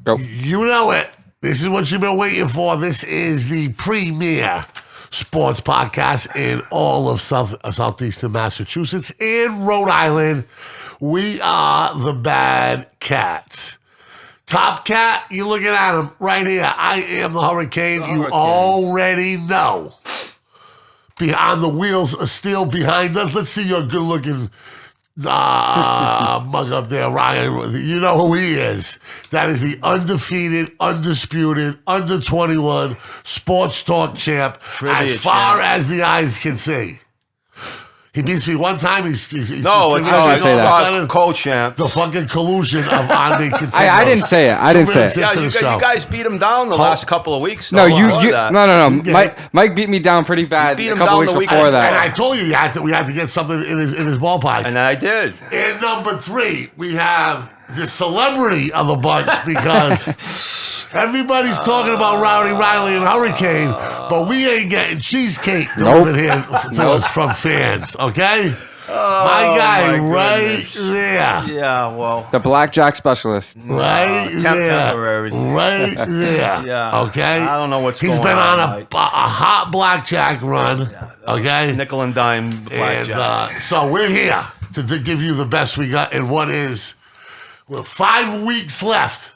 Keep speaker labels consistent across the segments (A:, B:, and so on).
A: Go.
B: You know it. This is what you've been waiting for. This is the premier sports podcast in all of southeastern Massachusetts and Rhode Island. We are the Bad Cats. Top cat, you're looking at him right here. I am the Hurricane. You already know. Behind the wheels are still behind us. Let's see your good-looking mug up there, Ryan. You know who he is. That is the undefeated, undisputed, under 21 sports talk champ
C: Trivia
B: as far
C: champ.
B: as the eyes can see. He beats me one time. He's
C: No, it's co-champ.
B: The fucking collusion of on me.
A: I didn't say it. I didn't say it.
C: Yeah, you guys beat him down the last couple of weeks.
A: No,
C: though,
A: no. Mike beat me down pretty bad
C: beat
A: a
C: him
A: couple
C: down
A: weeks
C: the week
A: before
C: before.
A: that.
B: And I told you we had to get something in his ballpark.
C: And I did.
B: And number 3, we have the celebrity of the bunch because everybody's talking about Rowdy Riley and Hurricane, but we ain't getting cheesecake delivered here to us from fans, okay? My guy right there.
C: Yeah, well.
A: The blackjack specialist.
B: Right there.
C: Temporary.
B: Right there.
C: Yeah.
B: Okay?
C: I don't know what's
B: He's
C: going
B: been
C: on,
B: on
C: Mike.
B: a hot blackjack run, okay?
C: Nickel and dime blackjack.
B: And so we're here to give you the best we got in what is 5 weeks left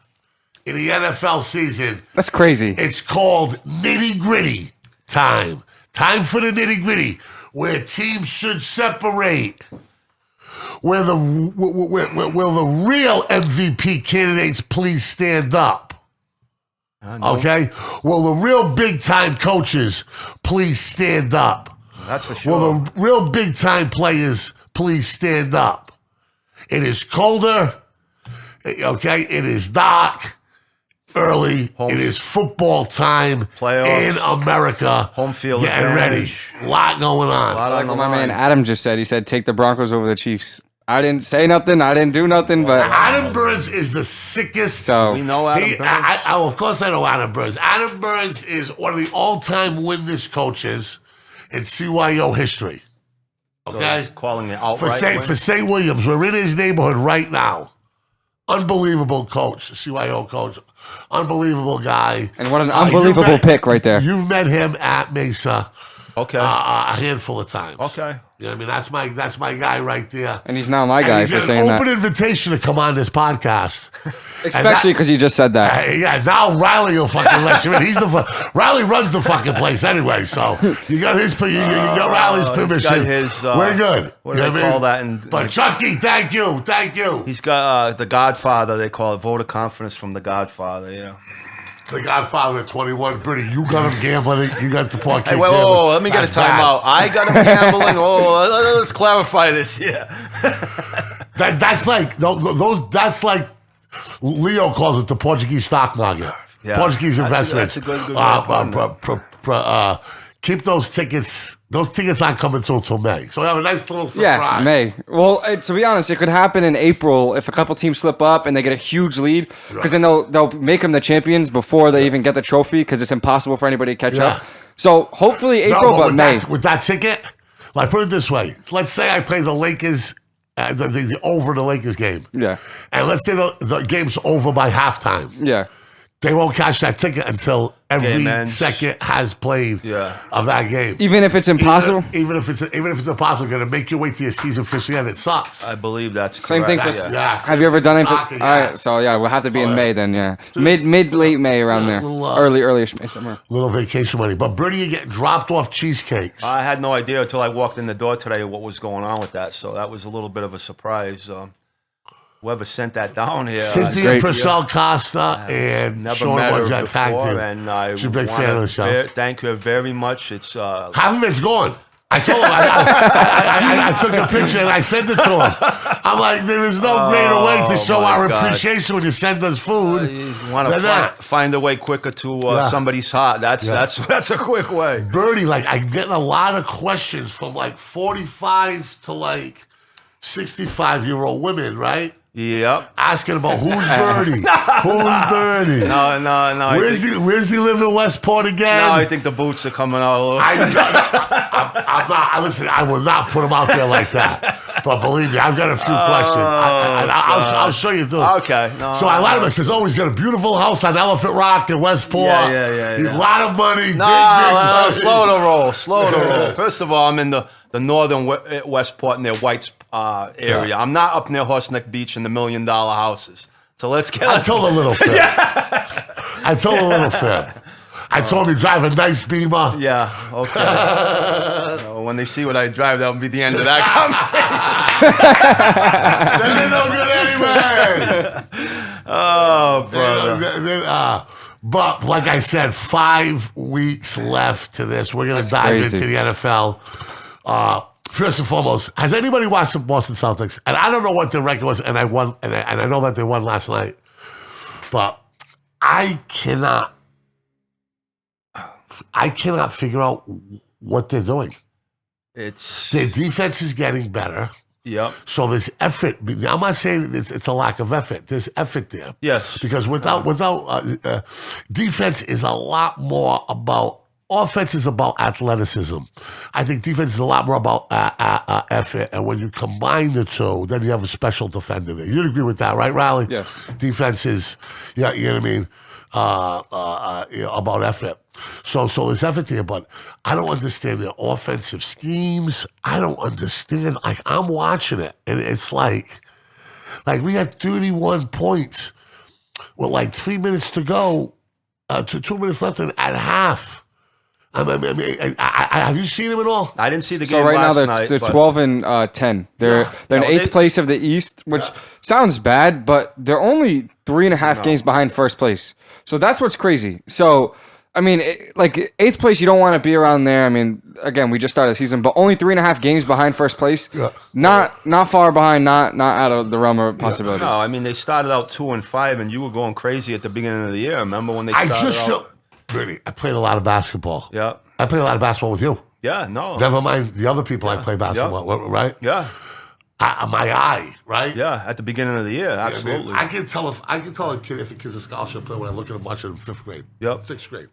B: in the NFL season.
A: That's crazy.
B: It's called nitty-gritty time. Time for the nitty-gritty, where teams should separate, where the real MVP candidates please stand up. Okay? Will the real big-time coaches please stand up?
C: That's for sure.
B: Will the real big-time players please stand up? It is colder. Okay? It is dark. Early. It is football time
C: Playoffs.
B: in America.
C: Home field
B: Getting ready.
C: advantage.
B: A lot going on.
A: Like what my man Adam just said. He said, take the Broncos over the Chiefs. I didn't say nothing. I didn't do nothing, but
B: Adam Burns is the sickest.
A: So
C: We know Adam Burns.
B: Of course I know Adam Burns. Adam Burns is one of the all-time winningest coaches in CYO history. Okay?
C: So calling it outright.
B: For St. Williams, we're in his neighborhood right now. Unbelievable coach, CYO coach. Unbelievable guy.
A: and what an unbelievable pick right there.
B: You've met him at Mesa
C: Okay.
B: a handful of times.
C: Okay.
B: You know what I mean? That's my guy right there.
A: And he's now my
B: And
A: guy
B: he's
A: for
B: got
A: saying
B: an
A: that.
B: open invitation to come on this podcast.
A: Especially because you just said that.
B: Yeah, now Riley will fucking let you in. Riley runs the fucking place anyway, so you got you got Riley's
C: He's
B: permission.
C: got his,
B: We're good.
C: What do
B: You know
C: they
B: what I
C: call
B: mean?
C: that?
B: But Chucky, thank you.
C: He's got the Godfather, they call it. Vote of confidence from the Godfather, yeah.
B: The Godfather at 21, Birdie, you got him gambling. You got the park.
C: Hey, whoa, let me get a timeout. I got him gambling. Let's clarify this here.
B: That's like That's like Leo calls it the Portuguese stock market.
C: Yeah.
B: Portuguese
C: That's
B: investments.
C: a good way of putting it.
B: Keep those tickets. Those tickets aren't coming till May. So we have a nice little surprise.
A: Yeah, May. Well, to be honest, it could happen in April if a couple teams slip up and they get a huge lead, because then they'll make them the champions before they even get the trophy, because it's impossible for anybody to catch up. So hopefully April, but May.
B: With that ticket, like put it this way: let's say I play the Lakers, the over the Lakers game.
A: Yeah.
B: And let's say the game's over by halftime.
A: Yeah.
B: They won't cash that ticket until every
C: Game ends.
B: second has played of that game.
A: Even if it's impossible?
B: Even if it's impossible, going to make you wait till your season officially end. It sucks.
C: I believe that's
A: Same
C: correct.
A: thing for.
B: Yes.
A: Have you ever done it?
B: Soccer,
A: All right, so yeah, we'll have to be in May then. Yeah, late May around there,
B: Little,
A: early-ish May somewhere.
B: Little vacation money. But Birdie, you get dropped off cheesecakes.
C: I had no idea until I walked in the door today what was going on with that, so that was a little bit of a surprise. Whoever sent that down here.
B: Cynthia Purcell Costa and
C: Never
B: Sean
C: met her
B: Wojak tagged
C: before,
B: him.
C: and I
B: She's a big fan of the show.
C: Thank her very much. It's
B: half of it's gone. I told him, I took a picture and I sent it to him. I'm like, there is no greater way to show our appreciation when you send us food.
C: you want to find a way quicker to somebody's heart. That's a quick way.
B: Birdie, like, I'm getting a lot of questions from like 45 to like 65-year-old women, right?
C: Yep.
B: asking about who's Birdie, who's Birdie.
C: No.
B: Where's he live in Westport again?
C: No, I think the boots are coming out a little.
B: I'm not. Listen, I will not put him out there like that. But believe me, I've got a few questions. I'll show you through.
C: Okay. No,
B: So I lied to him. I says, "Oh, he's got a beautiful house on Elephant Rock in Westport.
C: Yeah.
B: A lot of money. Big
C: No,
B: money.
C: slow to roll. First of all, I'm in the northern Westport near White's area.
B: Yeah.
C: I'm not up near Horseneck Beach in the $1 million houses. So let's get.
B: I told a little fib. I told a little fib. I told him you drive a nice Beamer.
C: Yeah. Okay. So when they see what I drive, that'll be the end of that conversation.
B: They're no good anyway.
C: Oh, brother.
B: But like I said, 5 weeks left to this. We're going to dive
A: crazy.
B: into the NFL. First and foremost, has anybody watched the Boston Celtics? And I don't know what the record was, and I won, and I know that they won last night. But I cannot figure out what they're doing. Their defense is getting better.
C: Yep.
B: So there's effort. I'm not saying it's a lack of effort. There's effort there.
C: Yes.
B: Because without defense is a lot more about. Offense is about athleticism. I think defense is a lot more about effort. And when you combine the two, then you have a special defender there. You'd agree with that, right, Riley?
A: Yes.
B: Defense is, you know what I mean, about effort. So there's effort there, but I don't understand their offensive schemes. I don't understand. Like, I'm watching it, and it's like we had 31 points with like 3 minutes to go, 2 minutes left at half. I mean, have you seen him at all?
C: I didn't see the
A: So
C: game
A: right now
C: last night.
A: they're
C: but
A: 12 and 10. They're in
C: well,
A: 8th place of the East, which sounds bad, but they're only 3.5 games behind first place. So that's what's crazy. So I mean, like 8th place, you don't want to be around there. I mean, again, we just started the season, but only 3.5 games behind first place. Yeah. Not far behind. Not out of the realm of possibilities.
C: No, I mean they started out 2-5, and you were going crazy at the beginning of the year. Remember when they started out?
B: Bernie, I played a lot of basketball.
C: Yeah.
B: I played a lot of basketball with you.
C: Yeah, no.
B: Never mind the other people I play basketball with, right?
C: Yeah.
B: My eye, right?
C: Yeah, at the beginning of the year, absolutely.
B: I can tell a kid if a kid's a scholarship player when I look at him watching in 5th grade.
C: Yep.
B: 6th grade.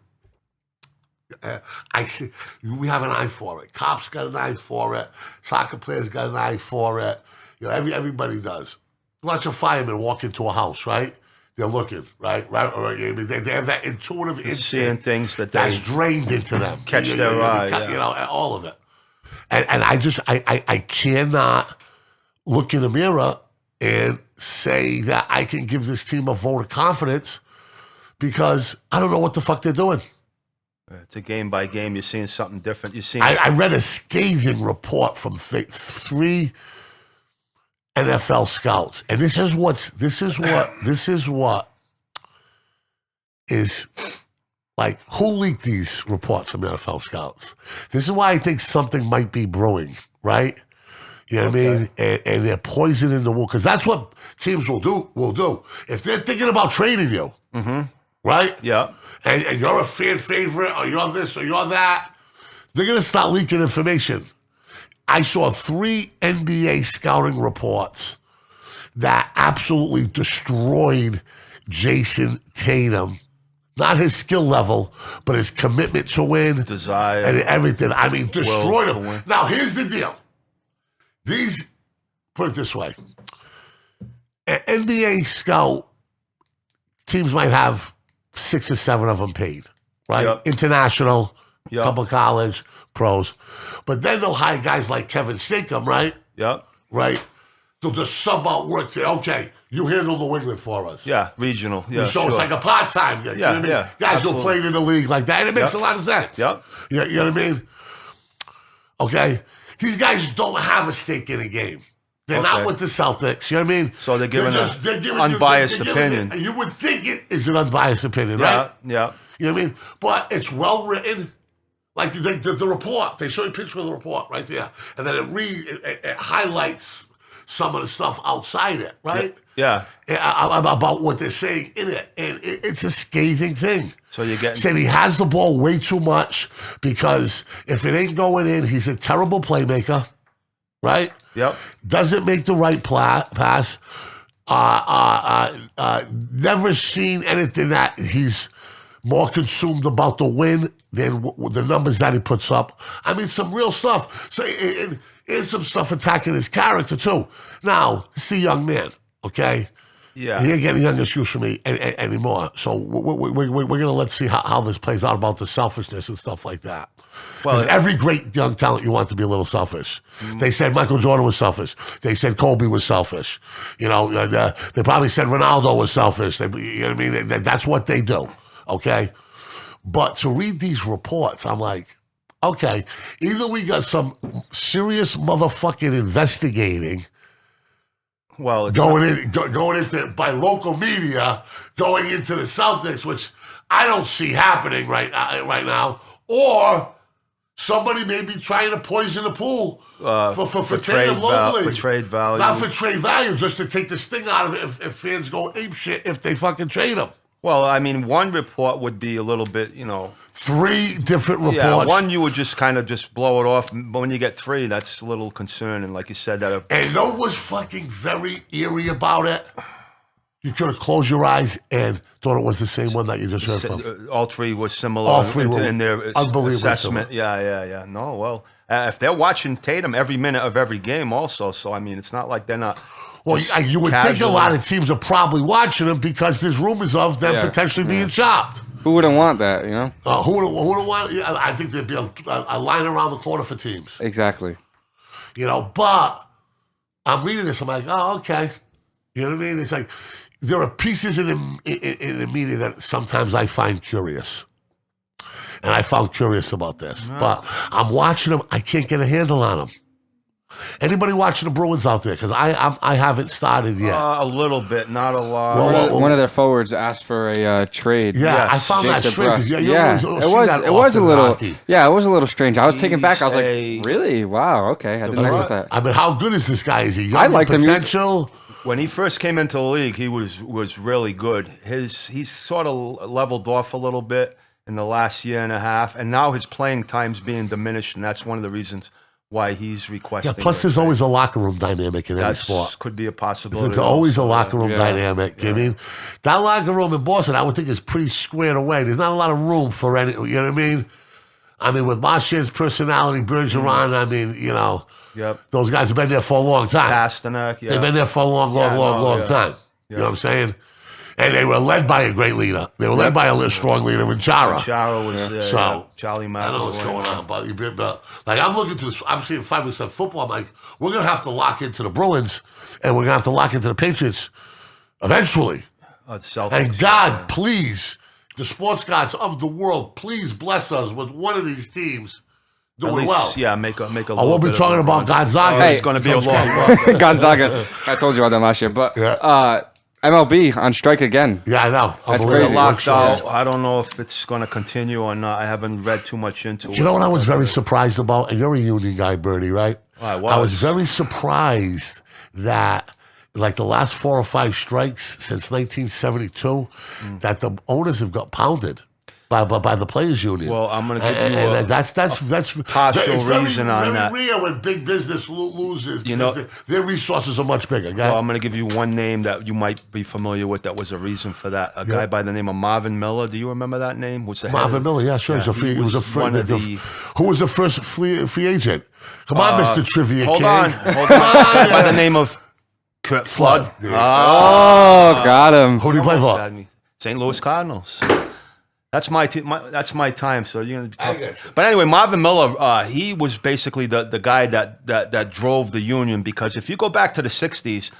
B: I see. We have an eye for it. Cops got an eye for it. Soccer players got an eye for it. You know, everybody does. Watch a fireman walk into a house, right? They're looking, right? They have that intuitive instinct.
C: Seeing things
B: that's drained into them.
C: Catch their eye.
B: You know, all of it. And I cannot look in the mirror and say that I can give this team a vote of confidence because I don't know what the fuck they're doing.
C: It's a game by game. You're seeing something different. You're seeing.
B: I read a scathing report from 3 NFL scouts, and this is what is like. Who leaked these reports from NFL scouts? This is why I think something might be brewing, right? You know what I mean? And they're poisoning the wool because that's what teams will do if they're thinking about trading you, right?
C: Yeah.
B: And you're a fan favorite, or you're this, or you're that. They're gonna start leaking information. I saw 3 NBA scouting reports that absolutely destroyed Jason Tatum. Not his skill level, but his commitment to win.
C: Desire.
B: And everything. I mean, destroyed him.
C: Win.
B: Now, here's the deal. Put it this way. An NBA scout, teams might have 6 or 7 of them paid, right?
C: Yep.
B: International,
C: Yep.
B: couple college, pros. But then they'll hire guys like Kevin Stinkham, right?
C: Yep.
B: Right? They'll just sub out work. Say, okay, you handle New England for us.
C: Yeah, regional. Yeah,
B: so it's like a part-time. You know what I mean?
C: yeah,
B: Guys
C: absolutely.
B: who played in the league like that. And it makes a lot of sense.
C: Yep.
B: You know what I mean? Okay? These guys don't have a stake in the game. They're not with the Celtics. You know what I mean?
C: So they're giving an unbiased opinion.
B: You would think it is an unbiased opinion,
C: Yeah,
B: right?
C: yeah.
B: You know what I mean? But it's well written. Like the report, they show you a picture of the report right there, and then it highlights some of the stuff outside it, right?
C: Yeah.
B: About what they're saying in it, and it's a scathing thing.
C: So you're getting
B: saying he has the ball way too much because if it ain't going in, he's a terrible playmaker, right?
C: Yep.
B: Doesn't make the right pass. Never seen anything that he's more consumed about the win than the numbers that he puts up. I mean, some real stuff. So, and some stuff attacking his character, too. Now, he's a young man, okay?
C: Yeah.
B: He ain't getting young excuse from me anymore. So we're going to let's see how this plays out about the selfishness and stuff like that. Well, every great young talent, you want to be a little selfish. They said Michael Jordan was selfish. They said Kobe was selfish. You know, they probably said Ronaldo was selfish. You know what I mean? That's what they do, okay? But to read these reports, I'm like, okay, either we got some serious motherfucking investigating going into by local media, going into the Celtics, which I don't see happening right now, or somebody may be trying to poison the pool for Tatum locally.
C: For trade value.
B: Not for trade value, just to take the sting out of it if fans go ape shit if they fucking trade him.
C: Well, I mean, one report would be a little bit,
B: 3 different reports.
C: Yeah, one you would just kind of just blow it off. But when you get 3, that's a little concerning. Like you said, that.
B: And you know what was fucking very eerie about it? You could have closed your eyes and thought it was the same one that you just heard from.
C: All 3 were similar.
B: All 3 were
C: in their assessment.
B: Similar.
C: Yeah. No, well, if they're watching Tatum every minute of every game, also, so I mean, it's not like they're not.
B: Well, you would think a lot of teams are probably watching them because there's rumors of them potentially being chopped.
A: Who wouldn't want that,
B: Who wouldn't want? I think there'd be a line around the corner for teams.
A: Exactly.
B: But I'm reading this. I'm like, oh, okay. You know what I mean? It's like there are pieces in the media that sometimes I find curious. And I found curious about this. No. But I'm watching them. I can't get a handle on them. Anybody watching the Bruins out there? Because I haven't started yet.
C: A little bit, not a lot.
A: One of their forwards asked for a trade.
B: Yeah, yes. I found that strange.
A: It was a little. Yeah, it was a little strange. I was taken back. I was like, really? Wow. Okay, I didn't know that.
B: I mean, how good is this guy? Is he young?
A: I like
B: potential.
C: When he first came into the league, he was really good. He's sort of leveled off a little bit in the last year and a half, and now his playing time's being diminished, and that's one of the reasons why he's requesting.
B: Yeah, plus there's always a locker room dynamic in any sport.
C: Could be a possibility.
B: There's always a locker room dynamic. Yeah. I mean, that locker room in Boston, I would think is pretty squared away. There's not a lot of room for any, you know what I mean? with Marchand's personality, Bergeron, I mean, those guys have been there for a long time.
C: Pasternak,
B: They've been there for a long time. You know what I'm saying? And they were led by a great leader. They were led by a strong leader in Chara.
C: Chara was Charlie Mack.
B: I know what's going on, but like I'm looking to this. I'm seeing 5% football. I'm like, we're gonna have to lock into the Bruins, and we're gonna have to lock into the Patriots eventually.
C: The Celtics,
B: and God, please, the sports gods of the world, please bless us with one of these teams doing well.
C: Yeah, make a.
B: I won't be talking about Gonzaga.
C: It's going to be a long
A: Gonzaga. I told you about them last year, but. MLB on strike again.
B: Yeah, I know.
A: That's crazy.
C: Locked out. I don't know if it's going to continue or not. I haven't read too much into it.
B: You know what I was very surprised about? And you're a union guy, Birdie, right?
C: I
B: was very surprised that, like the last 4 or 5 strikes since 1972, that the owners have got pounded by the players' union.
C: Well, I'm going to give you
B: that's
C: partial reason on that.
B: Very rare when big business loses because their resources are much bigger. Okay?
C: Well, I'm going to give you one name that you might be familiar with that was a reason for that. A guy by the name of Marvin Miller. Do you remember that name?
B: Marvin Miller, yeah, sure. Who was the first free agent? Come on, Mr. Trivia
C: King.
B: Hold
C: on. By the name of Kurt Flood.
A: Oh, got him.
B: Who did he play for?
C: St. Louis Cardinals. That's my time. So you're gonna be tough. But anyway, Marvin Miller, he was basically the guy that drove the union, because if you go back to the '60s,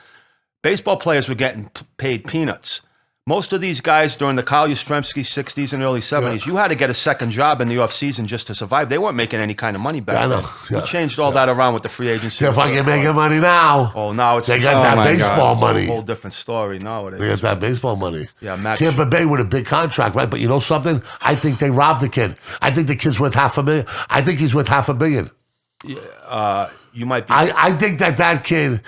C: baseball players were getting paid peanuts. Most of these guys during the Carl Yastrzemski '60s and early '70s, you had to get a second job in the off season just to survive. They weren't making any kind of money back then. We changed all that around with the free agency.
B: They're fucking making money now.
C: Oh, now
B: they got that baseball money.
C: A whole different story nowadays.
B: They got that baseball money.
C: Yeah,
B: Tampa Bay with a big contract, right? But you know something? I think they robbed the kid. I think the kid's worth $500,000. I think he's worth $500 million.
C: Yeah, you might be.
B: I think that kid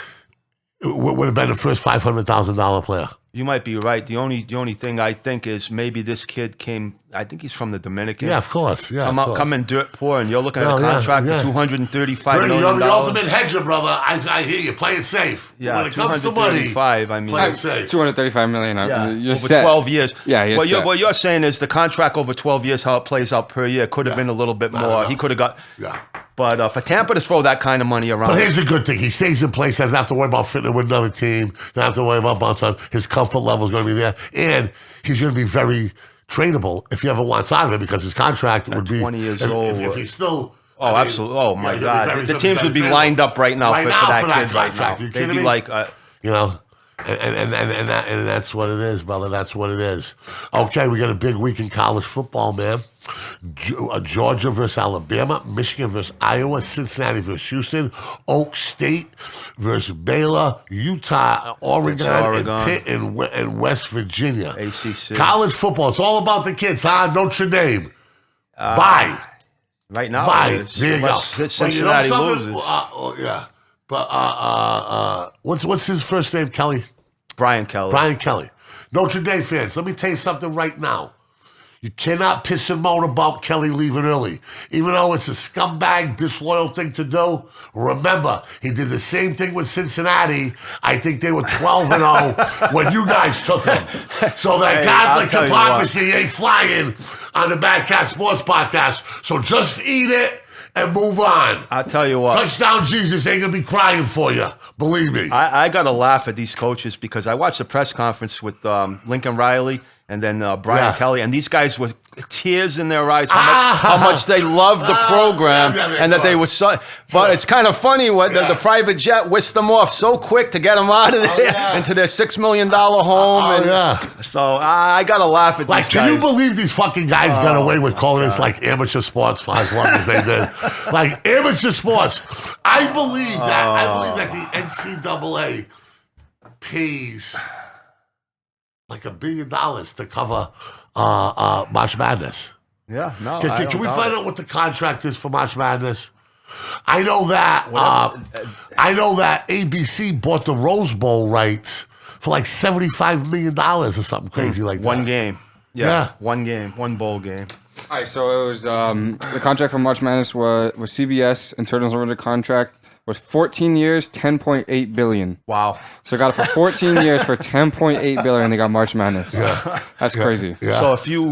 B: would have been the first $500,000 player.
C: You might be right. The only thing I think is maybe this kid came. I think he's from the Dominican.
B: Yeah, of course. Yeah,
C: come in dirt poor, and you're looking at a contract of $235 million.
B: You're the ultimate hedger, brother. I hear you. Play it safe.
C: Yeah,
B: when it comes to money,
C: I mean,
B: play it safe.
A: $235 million.
C: Over 12 years.
A: Yeah,
C: what you're saying is the contract over 12 years, how it plays out per year, could have been a little bit more. He could have got.
B: Yeah.
C: But for Tampa to throw that kind of money around.
B: But here's the good thing. He stays in place, doesn't have to worry about fitting with another team, doesn't have to worry about bounce on. His comfort level is going to be there. And he's going to be very tradable if he ever wants out of it because his contract would be
C: 20 years old.
B: If he's still...
C: absolutely. Oh, my God. The teams would be lined up right now for that kid right now. They'd be like...
B: you know... And that's what it is, brother. That's what it is. Okay, we got a big week in college football, man. Georgia versus Alabama, Michigan versus Iowa, Cincinnati versus Houston, Oak State versus Baylor, Utah, Oregon. And Pitt and West Virginia.
C: ACC.
B: College football. It's all about the kids, huh? Notre Dame. Bye.
C: Right now,
B: bye. There you go.
C: Cincinnati loses.
B: Yeah. But what's his first name? Kelly.
C: Brian Kelly.
B: Brian Kelly. Notre Dame fans, let me tell you something right now. You cannot piss and moan about Kelly leaving early. Even though it's a scumbag, disloyal thing to do, remember, he did the same thing with Cincinnati. I think they were 12-0 when you guys took him. So that Catholic hypocrisy ain't flying on the Bad Cat Sports Podcast. So just eat it and move on.
C: I'll tell you what.
B: Touchdown Jesus ain't going to be crying for you. Believe me.
C: I got to laugh at these coaches because I watched the press conference with Lincoln Riley and then Brian Kelly, and these guys with tears in their eyes how much they loved the program and that they were so. But it's kind of funny what the private jet whisked them off so quick to get them out of there into their $6 million home. So I got to laugh at these guys.
B: Can you believe these fucking guys got away with calling this like amateur sports for as long as they did? Like amateur sports. I believe that the NCAA pays like $1 billion to cover March Madness.
C: Yeah, no.
B: Can we find out what the contract is for March Madness? I know that. ABC bought the Rose Bowl rights for like $75 million or something crazy like that.
C: One game. Yeah. One game. One bowl game.
A: All right, so it was the contract for March Madness was CBS Internal Order contract was 14 years, $10.8 billion.
C: Wow.
A: So got it for 14 years for $10.8 billion, and they got March Madness. Yeah. That's crazy.
B: Yeah.
C: So if you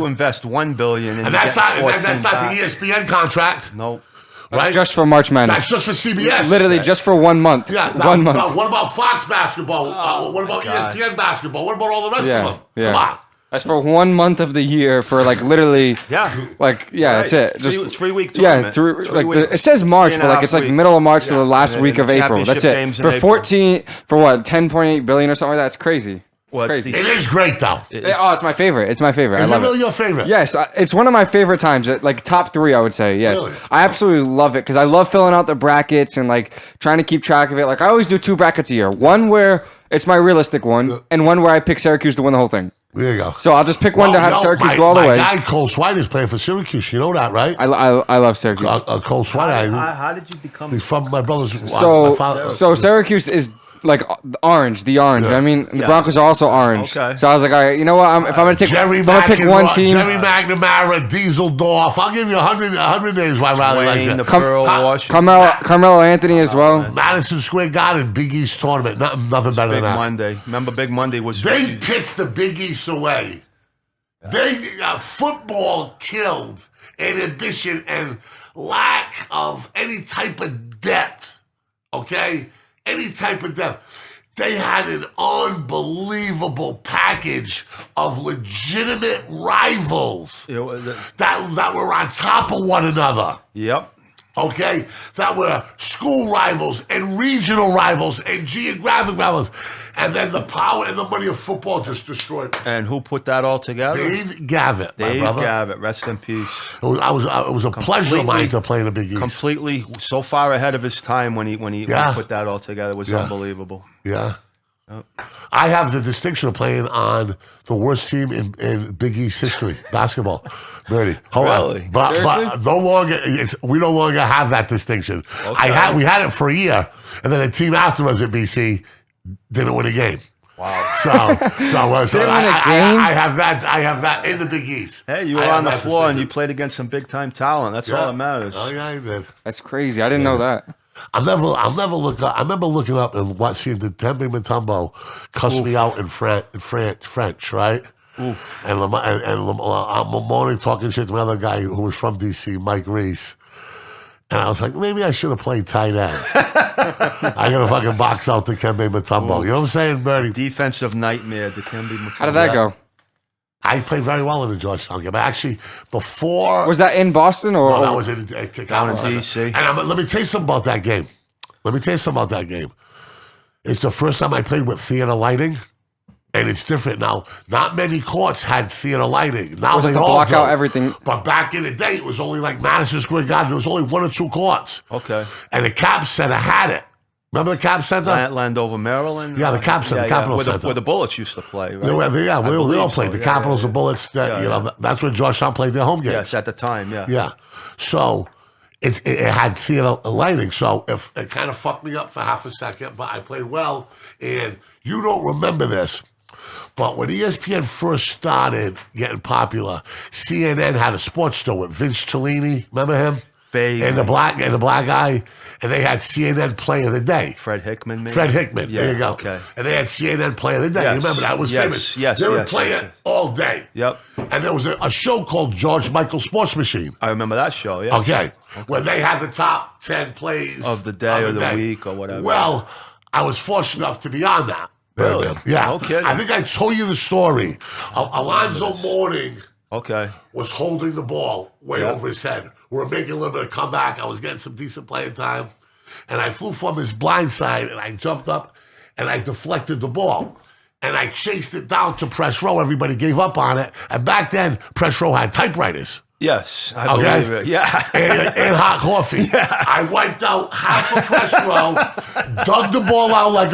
C: invest $1 billion
B: and that's not the ESPN contract.
C: Nope.
B: Right?
A: Just for March Madness.
B: That's just for CBS.
A: Literally just for 1 month.
B: Yeah.
A: 1 month.
B: What about Fox basketball? What about ESPN basketball? What about all the rest of them?
A: Yeah.
B: Come on.
A: That's for 1 month of the year for like literally. That's it. Just
C: 3 week tournament.
A: It says March, but like it's like middle of March to the last week of April. That's it. For 10.8 billion or something like that. It's crazy.
C: Well,
A: it's crazy.
B: It is great though.
A: It's my favorite. It's my favorite.
B: Is
A: I love
B: it really your favorite?
A: Yes, it's one of my favorite times. Like top 3, I would say. Yes,
B: Really?
A: I absolutely love it because I love filling out the brackets and like trying to keep track of it. Like I always do 2 brackets a year. One where it's my realistic one, and one where I pick Syracuse to win the whole thing.
B: There you go.
A: So I'll just pick one to have Syracuse go all the way.
B: My guy Cole Swider's playing for Syracuse. You know that, right?
A: I love Syracuse.
B: Cole Swider.
C: How did you become?
B: He's from my brother's.
A: So Syracuse is like the orange. Yeah. I mean, the Broncos are also orange.
C: Okay.
A: So I was like, all right, you know what? If I'm gonna pick one team,
B: Jerry McNamara, Dieseldorf. I'll give you 100 days. Why rather like that?
A: Carmelo Anthony as well.
B: Madison Square Garden, Big East tournament. Nothing better than that.
C: Big Monday. Remember, Big Monday was.
B: They pissed the Big East away. They football killed inhibition and lack of any type of depth. Okay. Any type of depth. They had an unbelievable package of legitimate rivals that were on top of one another.
C: Yep.
B: Okay? That were school rivals and regional rivals and geographic rivals. And then the power and the money of football just destroyed them.
C: And who put that all together?
B: Dave Gavitt, my brother.
C: Dave Gavitt, rest in peace.
B: It was a pleasure of mine to play in the Big East.
C: Completely so far ahead of his time when he put that all together. It was unbelievable.
B: Yeah. I have the distinction of playing on the worst team in Big East history, basketball. Birdie, hold on. But no longer, we no longer have that distinction. Okay. We had it for a year, and then a team after us at BC didn't win a game.
C: Wow.
B: So
A: Didn't win a game?
B: I have that in the Big East.
C: Hey, you were on the floor and you played against some big time talent. That's all that matters.
B: Oh yeah, I did.
A: That's crazy. I didn't know that.
B: I'll never look up. I remember looking up and seeing the Dikembe Mutombo cuss me out in French, right? Oof. And I'm morning talking shit to another guy who was from DC, Mike Reese. And I was like, maybe I should have played tight end. I got to fucking box out Dikembe Mutombo. You know what I'm saying, Birdie?
C: Defensive nightmare, Dikembe Mutombo.
A: How did that go?
B: I played very well in the Georgetown game. Actually, before...
A: Was that in Boston or...
B: No, that was in
C: down in D.C.
B: And let me tell you something about that game. It's the first time I played with theater lighting. And it's different now. Not many courts had theater lighting. Now
A: Was it
B: they
A: to
B: all
A: block
B: do.
A: out everything?
B: But back in the day, it was only like Madison Square Garden. There was only 1 or 2 courts.
C: Okay.
B: And the Cap Center had it. Remember the Cap Center?
C: Landover, Maryland?
B: Yeah, the Cap Center, Capital Center.
C: Where the Bullets used to play, right?
B: We all played. The Capitals, the Bullets. That's where Georgetown played their home games.
C: Yes, at the time, yeah.
B: Yeah. So it had theater lighting. So if it kind of fucked me up for half a second, but I played well. And you don't remember this. But when ESPN first started getting popular, CNN had a sports show with Vince Cellini. Remember him?
C: Vaguely.
B: And the black guy, and they had CNN Play of the Day.
C: Fred Hickman, maybe?
B: Fred Hickman.
C: Yeah,
B: there you go.
C: Okay.
B: And they had CNN Play of the Day.
C: Yes.
B: You remember that was famous.
C: Yes.
B: They would play it all day.
C: Yep.
B: And there was a show called George Michael Sports Machine.
C: I remember that show, yeah.
B: Okay. Where they had the top 10 plays
C: of the day or the week or whatever.
B: Well, I was fortunate enough to be on that.
C: Really?
B: Yeah.
C: No kidding.
B: I think I told you the story. Alonzo Mourning was holding the ball way over his head. We were making a little bit of comeback. I was getting some decent playing time. And I flew from his blind side, and I jumped up, and I deflected the ball. And I chased it down to press row. Everybody gave up on it. And back then, press row had typewriters.
C: Yes, I believe it. Yeah.
B: And hot coffee. Yeah. I wiped out half a press row, dug the ball out like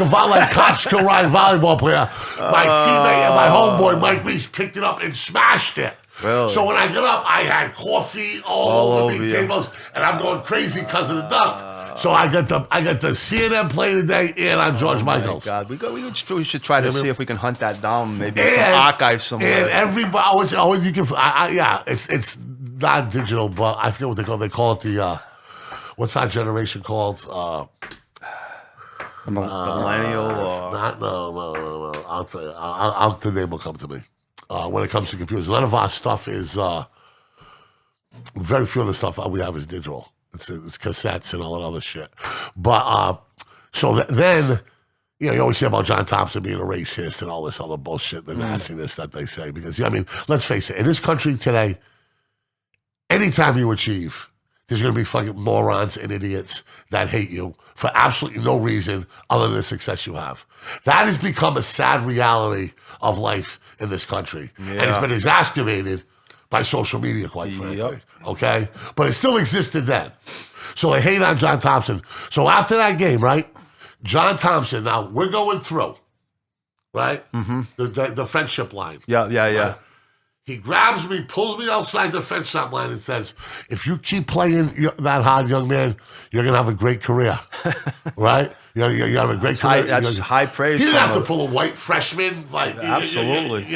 B: cops can ride volleyball player. My teammate and my homeboy, Mike Reese, picked it up and smashed it.
C: Really?
B: So when I got up, I had coffee all over me, tables, and I'm going crazy because of the dunk. So I got the CNN Play today and on George Michael's.
C: God, we should try to see if we can hunt that down, maybe some archive somewhere.
B: And everybody, you can, it's not digital, but I forget what they call it. They call it the what's our generation called?
C: Millennial or
B: no. I'll tell you. The name will come to me. When it comes to computers, none of our stuff is. Very few of the stuff we have is digital. It's cassettes and all that other shit. But then, you always hear about John Thompson being a racist and all this other bullshit, the nastiness that they say. Because, let's face it, in this country today, anytime you achieve, there's going to be fucking morons and idiots that hate you for absolutely no reason other than the success you have. That has become a sad reality of life in this country. Yeah. And it's been exacerbated by social media, quite frankly. Okay? But it still existed then. So they hate on John Thompson. So after that game, right? John Thompson, now we're going through, right? Mm-hmm. The friendship line.
C: Yeah.
B: Right? He grabs me, pulls me outside the friendship line and says, if you keep playing that hard, young man, you're going to have a great career. Right? You're going to have a great career.
C: That's high praise.
B: He didn't have to pull a white freshman.
C: Absolutely.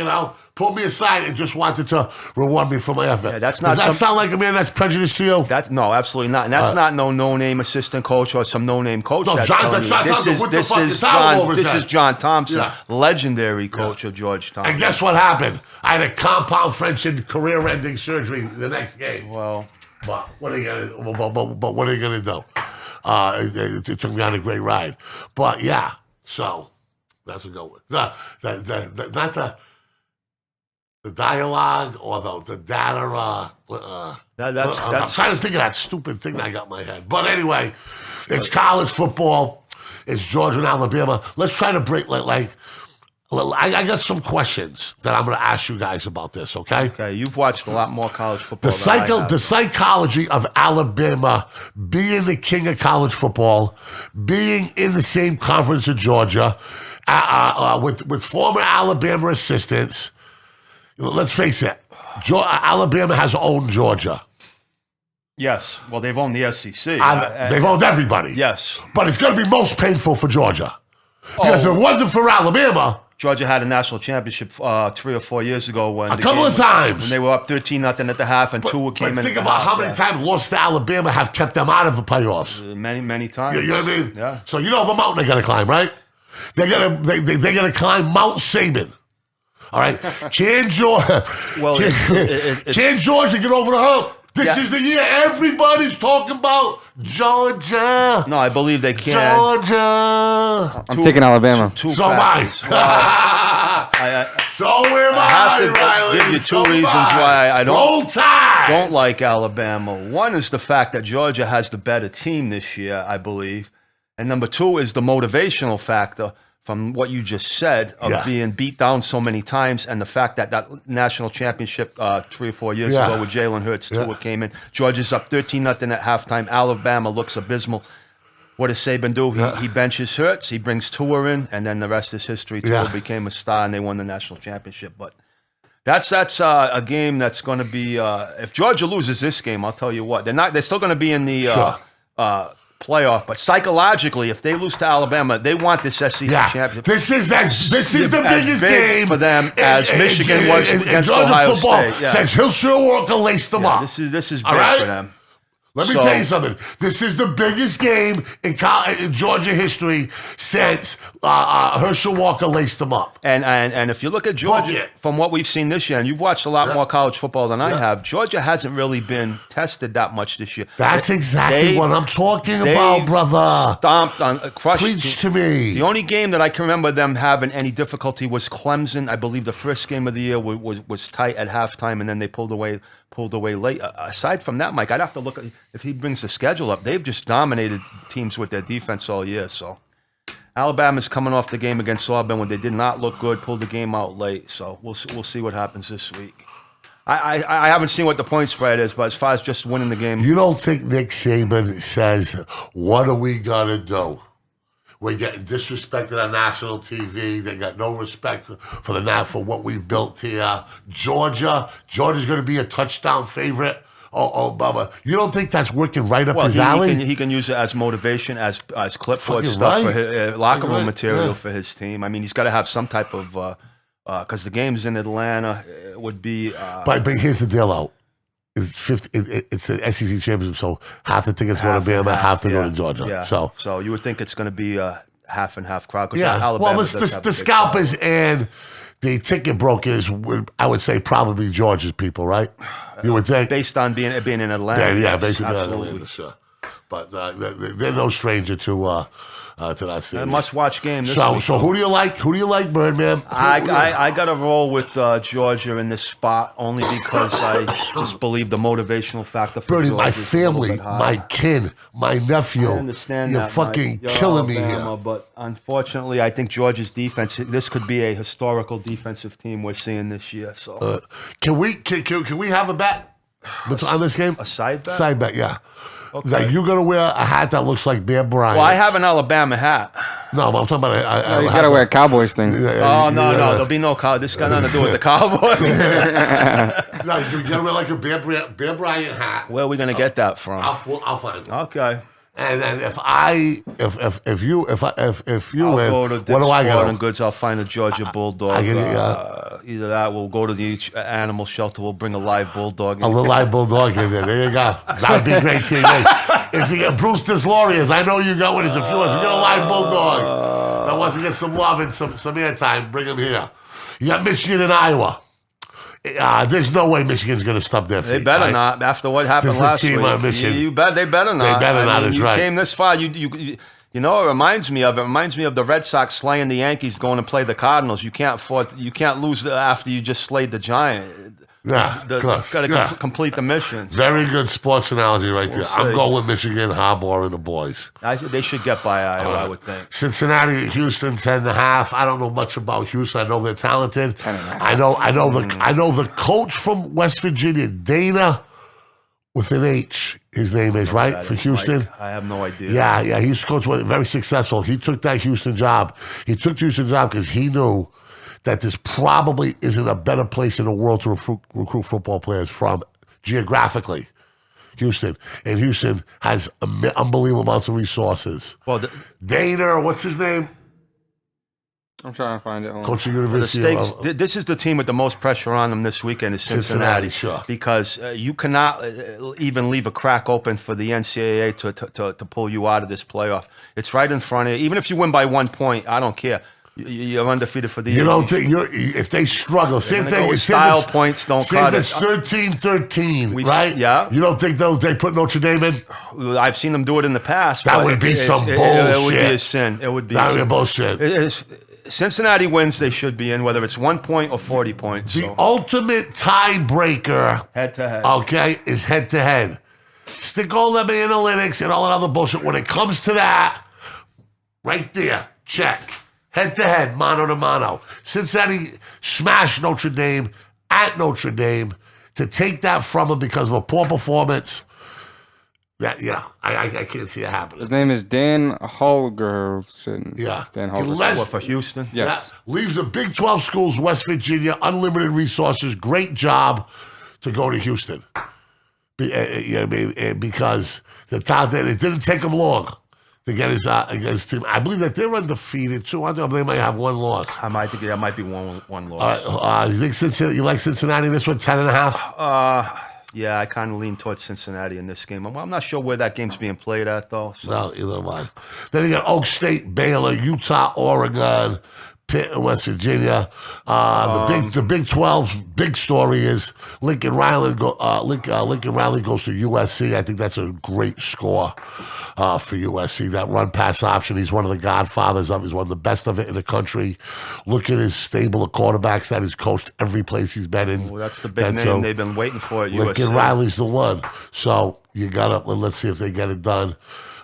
B: Pulled me aside and just wanted to reward me for my effort.
C: Yeah,
B: Does that sound like a man that's prejudiced to you?
C: No, absolutely not. And that's not no-name assistant coach or some no-name coach.
B: No,
C: This is John Thompson, legendary coach of Georgetown.
B: And guess what happened? I had a compound fracture, career-ending surgery the next game.
C: Well,
B: but what are you gonna do? It took me on a great ride. But yeah, so that's what go with. Not the dialogue or the data. I'm trying to think of that stupid thing that I got in my head. But anyway, it's college football. It's Georgia and Alabama. Let's try to break I got some questions that I'm going to ask you guys about this, okay?
C: Okay, you've watched a lot more college football
B: The psychology of Alabama being the king of college football, being in the same conference as Georgia, with former Alabama assistants. Let's face it, Alabama has owned Georgia.
C: Yes. Well, they've owned the SEC.
B: They've owned everybody.
C: Yes.
B: But it's going to be most painful for Georgia. Because if it wasn't for Alabama,
C: Georgia had a national championship 3 or 4 years ago when
B: a couple of times
C: when they were up 13-0 at the half, and Tua came in.
B: Think about how many times lost to Alabama have kept them out of the playoffs.
C: Many times.
B: You know what I mean?
C: Yeah.
B: So you know the mountain they're gonna climb, right? They're gonna climb Mount Saban. All right. Can Georgia get over the hump? This is the year everybody's talking about Georgia.
C: No, I believe they can.
B: Georgia.
A: I'm taking Alabama.
B: So am I. So am I,
C: have to
B: Riley.
C: give you two reasons why I
B: don't
C: like Alabama. One is the fact that Georgia has the better team this year, I believe. And number two is the motivational factor from what you just said of being beat down so many times, and the fact that that national championship 3 or 4 years ago with Jalen Hurts, Tua came in. Georgia's up 13-0 at halftime. Alabama looks abysmal. What does Saban do? He benches Hurts, he brings Tua in, and then the rest is history. Tua became a star, and they won the national championship. But that's a game that's going to be. If Georgia loses this game, I'll tell you what, they're still going to be in the playoff, but psychologically, if they lose to Alabama, they want this SEC championship.
B: This is the biggest game
C: for them, as Michigan was against
B: Georgia
C: Ohio
B: football
C: State.
B: Since Hill Walker laced them up.
C: This is big for them.
B: Let me tell you something. This is the biggest game in Georgia history since Herschel Walker laced them up.
C: And if you look at Georgia, from what we've seen this year, and you've watched a lot more college football than I have, Georgia hasn't really been tested that much this year.
B: That's exactly what I'm talking about, brother.
C: Stomped on, crushed.
B: Preach to me.
C: The only game that I can remember them having any difficulty was Clemson. I believe the first game of the year was tight at halftime, and then they pulled away late. Aside from that, Mike, I'd have to look at if he brings the schedule up. They've just dominated teams with their defense all year. So Alabama's coming off the game against Auburn when they did not look good, pulled the game out late. So we'll see what happens this week. I haven't seen what the point spread is, but as far as just winning the game.
B: You don't think Nick Saban says, what are we going to do? We're getting disrespected on national TV. They got no respect for what we built here. Georgia's going to be a touchdown favorite. Oh, Bubba, you don't think that's working right up his alley?
C: He can use it as motivation, as clipboard stuff for his, locker room material for his team. I mean, he's got to have some type of because the game's in Atlanta. It would be.
B: But here's the deal, out. It's the SEC championship, so half the tickets go to Bama, half to go to Georgia.
C: Yeah. So you would think it's going to be a half and half crowd.
B: Well, the scalpers and the ticket brokers I would say probably Georgia's people, right? You would think,
C: based on being in Atlanta.
B: Yeah, based on Atlanta, sure. But they're no stranger to that city.
C: A must-watch game. This week.
B: So who do you like? Who do you like, Birdman?
C: I got to roll with Georgia in this spot only because I just believe the motivational factor for
B: Birdie,
C: Georgia
B: my family, my kin, my nephew.
C: I understand
B: You're
C: that,
B: fucking
C: Mike.
B: killing me
C: Alabama,
B: here.
C: But unfortunately, I think Georgia's defense. This could be a historical defensive team we're seeing this year. So
B: can we have a bet on this game?
C: A side bet?
B: Side bet, yeah.
C: Okay.
B: Like you're gonna wear a hat that looks like Bear Bryant.
C: Well, I have an Alabama hat.
B: No, I'm talking about.
A: You gotta wear a Cowboys thing.
C: No, there'll be no Cowboys. This got nothing to do with the Cowboys.
B: No, you gotta wear like a Bear Bryant hat.
C: Where are we gonna get that from?
B: I'll find it.
C: Okay.
B: And then if you win,
C: Go to
B: what do I
C: Sporting
B: got?
C: Goods. I'll find a Georgia Bulldog. Either that, we'll go to the animal shelter. We'll bring a live bulldog.
B: A little live bulldog in there. There you go. That'd be great TV. If you get Bruce Deslorius, I know you got one. It's a few. You got a live bulldog that wants to get some love and some airtime. Bring him here. You got Michigan and Iowa. There's no way Michigan's going to stub their feet.
C: They better not. After what happened last week,
B: Michigan.
C: They better not.
B: They better not.
C: You
B: Right.
C: came this far. You know, it reminds me of the Red Sox slaying the Yankees going to play the Cardinals. You can't lose after you just slayed the Giant.
B: Yeah,
C: got to complete the mission.
B: Very good sports analogy right there. I'm going with Michigan, Harbaugh, and the boys.
C: They should get by Iowa, I would think.
B: Cincinnati, Houston, 10.5. I don't know much about Houston. I know they're talented. 10.5. I know the coach from West Virginia, Dana, with an H. His name is right for Houston.
C: Mike, I have no idea.
B: Yeah. He's coach very successful. He took that Houston job. He took the Houston job because he knew that this probably isn't a better place in the world to recruit football players from geographically. Houston. And Houston has unbelievable amounts of resources.
C: Well,
B: Dana, what's his name?
A: I'm trying to find it. Hold on.
B: Coaching
C: The
B: University
C: stakes. This is the team with the most pressure on them this weekend is Cincinnati.
B: Sure.
C: Because you cannot even leave a crack open for the NCAA to pull you out of this playoff. It's right in front of you. Even if you win by 1 point, I don't care. You're undefeated for the year.
B: You don't think if they struggle, same thing.
C: With style points don't cut it.
B: It's 13-13, right?
C: Yeah.
B: You don't think they put Notre Dame in?
C: I've seen them do it in the past.
B: That would be some bullshit.
C: It would be a sin. It would be.
B: That would be bullshit.
C: Cincinnati wins, they should be in, whether it's 1 point or 40 points.
B: The ultimate tiebreaker,
C: head to head.
B: Okay, is head to head. Stick all them analytics and all that other bullshit. When it comes to that, right there, check. Head to head, mano to mano. Cincinnati smashed Notre Dame at Notre Dame. To take that from them because of a poor performance, that I can't see it happening.
A: His name is Dan Holgerson.
B: Yeah.
A: Dan Holgerson.
C: What, for Houston?
A: Yes.
B: Yeah. Leaves the Big 12 schools, West Virginia, unlimited resources. Great job to go to Houston. You know what I mean? Because it didn't take him long to get his team. I believe that they're undefeated too. I think they might have one loss.
C: I might think that might be one loss.
B: You think Cincinnati? You like Cincinnati? This one 10.5.
C: Yeah, I kind of lean towards Cincinnati in this game. I'm not sure where that game's being played at though. So.
B: No, either am I. Then you got Oak State, Baylor, Utah, Oregon, Pitt, and West Virginia. The Big 12 big story is Lincoln Riley goes to USC. I think that's a great score for USC. That run pass option. He's one of the godfathers of. He's one of the best of it in the country. Look at his stable of quarterbacks that he's coached every place he's been in.
C: Well, that's the big name they've been waiting for at USC.
B: Lincoln Riley's the one. So you got to let's see if they get it done.